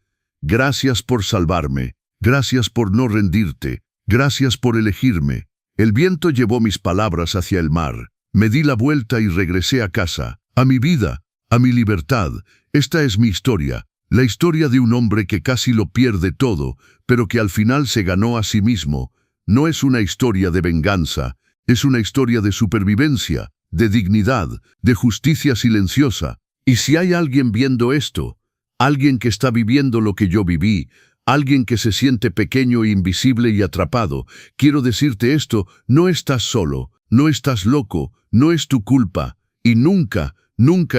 A: Gracias por salvarme, gracias por no rendirte, gracias por elegirme. El viento llevó mis palabras hacia el mar. Me di la vuelta y regresé a casa. A mi vida, a mi libertad. Esta es mi historia, la historia de un hombre que casi lo pierde todo, pero que al final se ganó a sí mismo. No es una historia de venganza, es una historia de supervivencia, de dignidad, de justicia silenciosa. Y si hay alguien viendo esto, alguien que está viviendo lo que yo viví, alguien que se siente pequeño e invisible y atrapado, quiero decirte esto: no estás solo, no estás loco, no es tu culpa, y nunca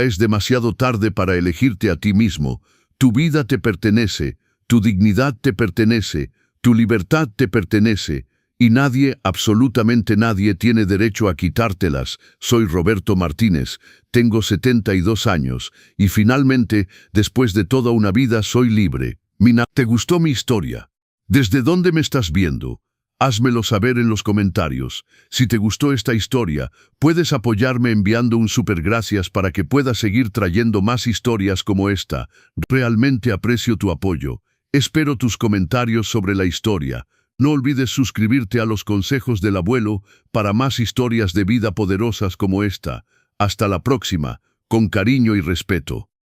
A: es demasiado tarde para elegirte a ti mismo. Tu vida te pertenece, tu dignidad te pertenece, tu libertad te pertenece, y nadie, absolutamente nadie, tiene derecho a quitártelas. Soy Roberto Martínez, tengo 72 años, y finalmente, después de toda una vida, soy libre. ¿Te gustó mi historia? ¿Desde dónde me estás viendo? Házmelo saber en los comentarios. Si te gustó esta historia, puedes apoyarme enviando un super gracias para que pueda seguir trayendo más historias como esta. Realmente aprecio tu apoyo. Espero tus comentarios sobre la historia. No olvides suscribirte a los consejos del abuelo para más historias de vida poderosas como esta. Hasta la próxima, con cariño y respeto.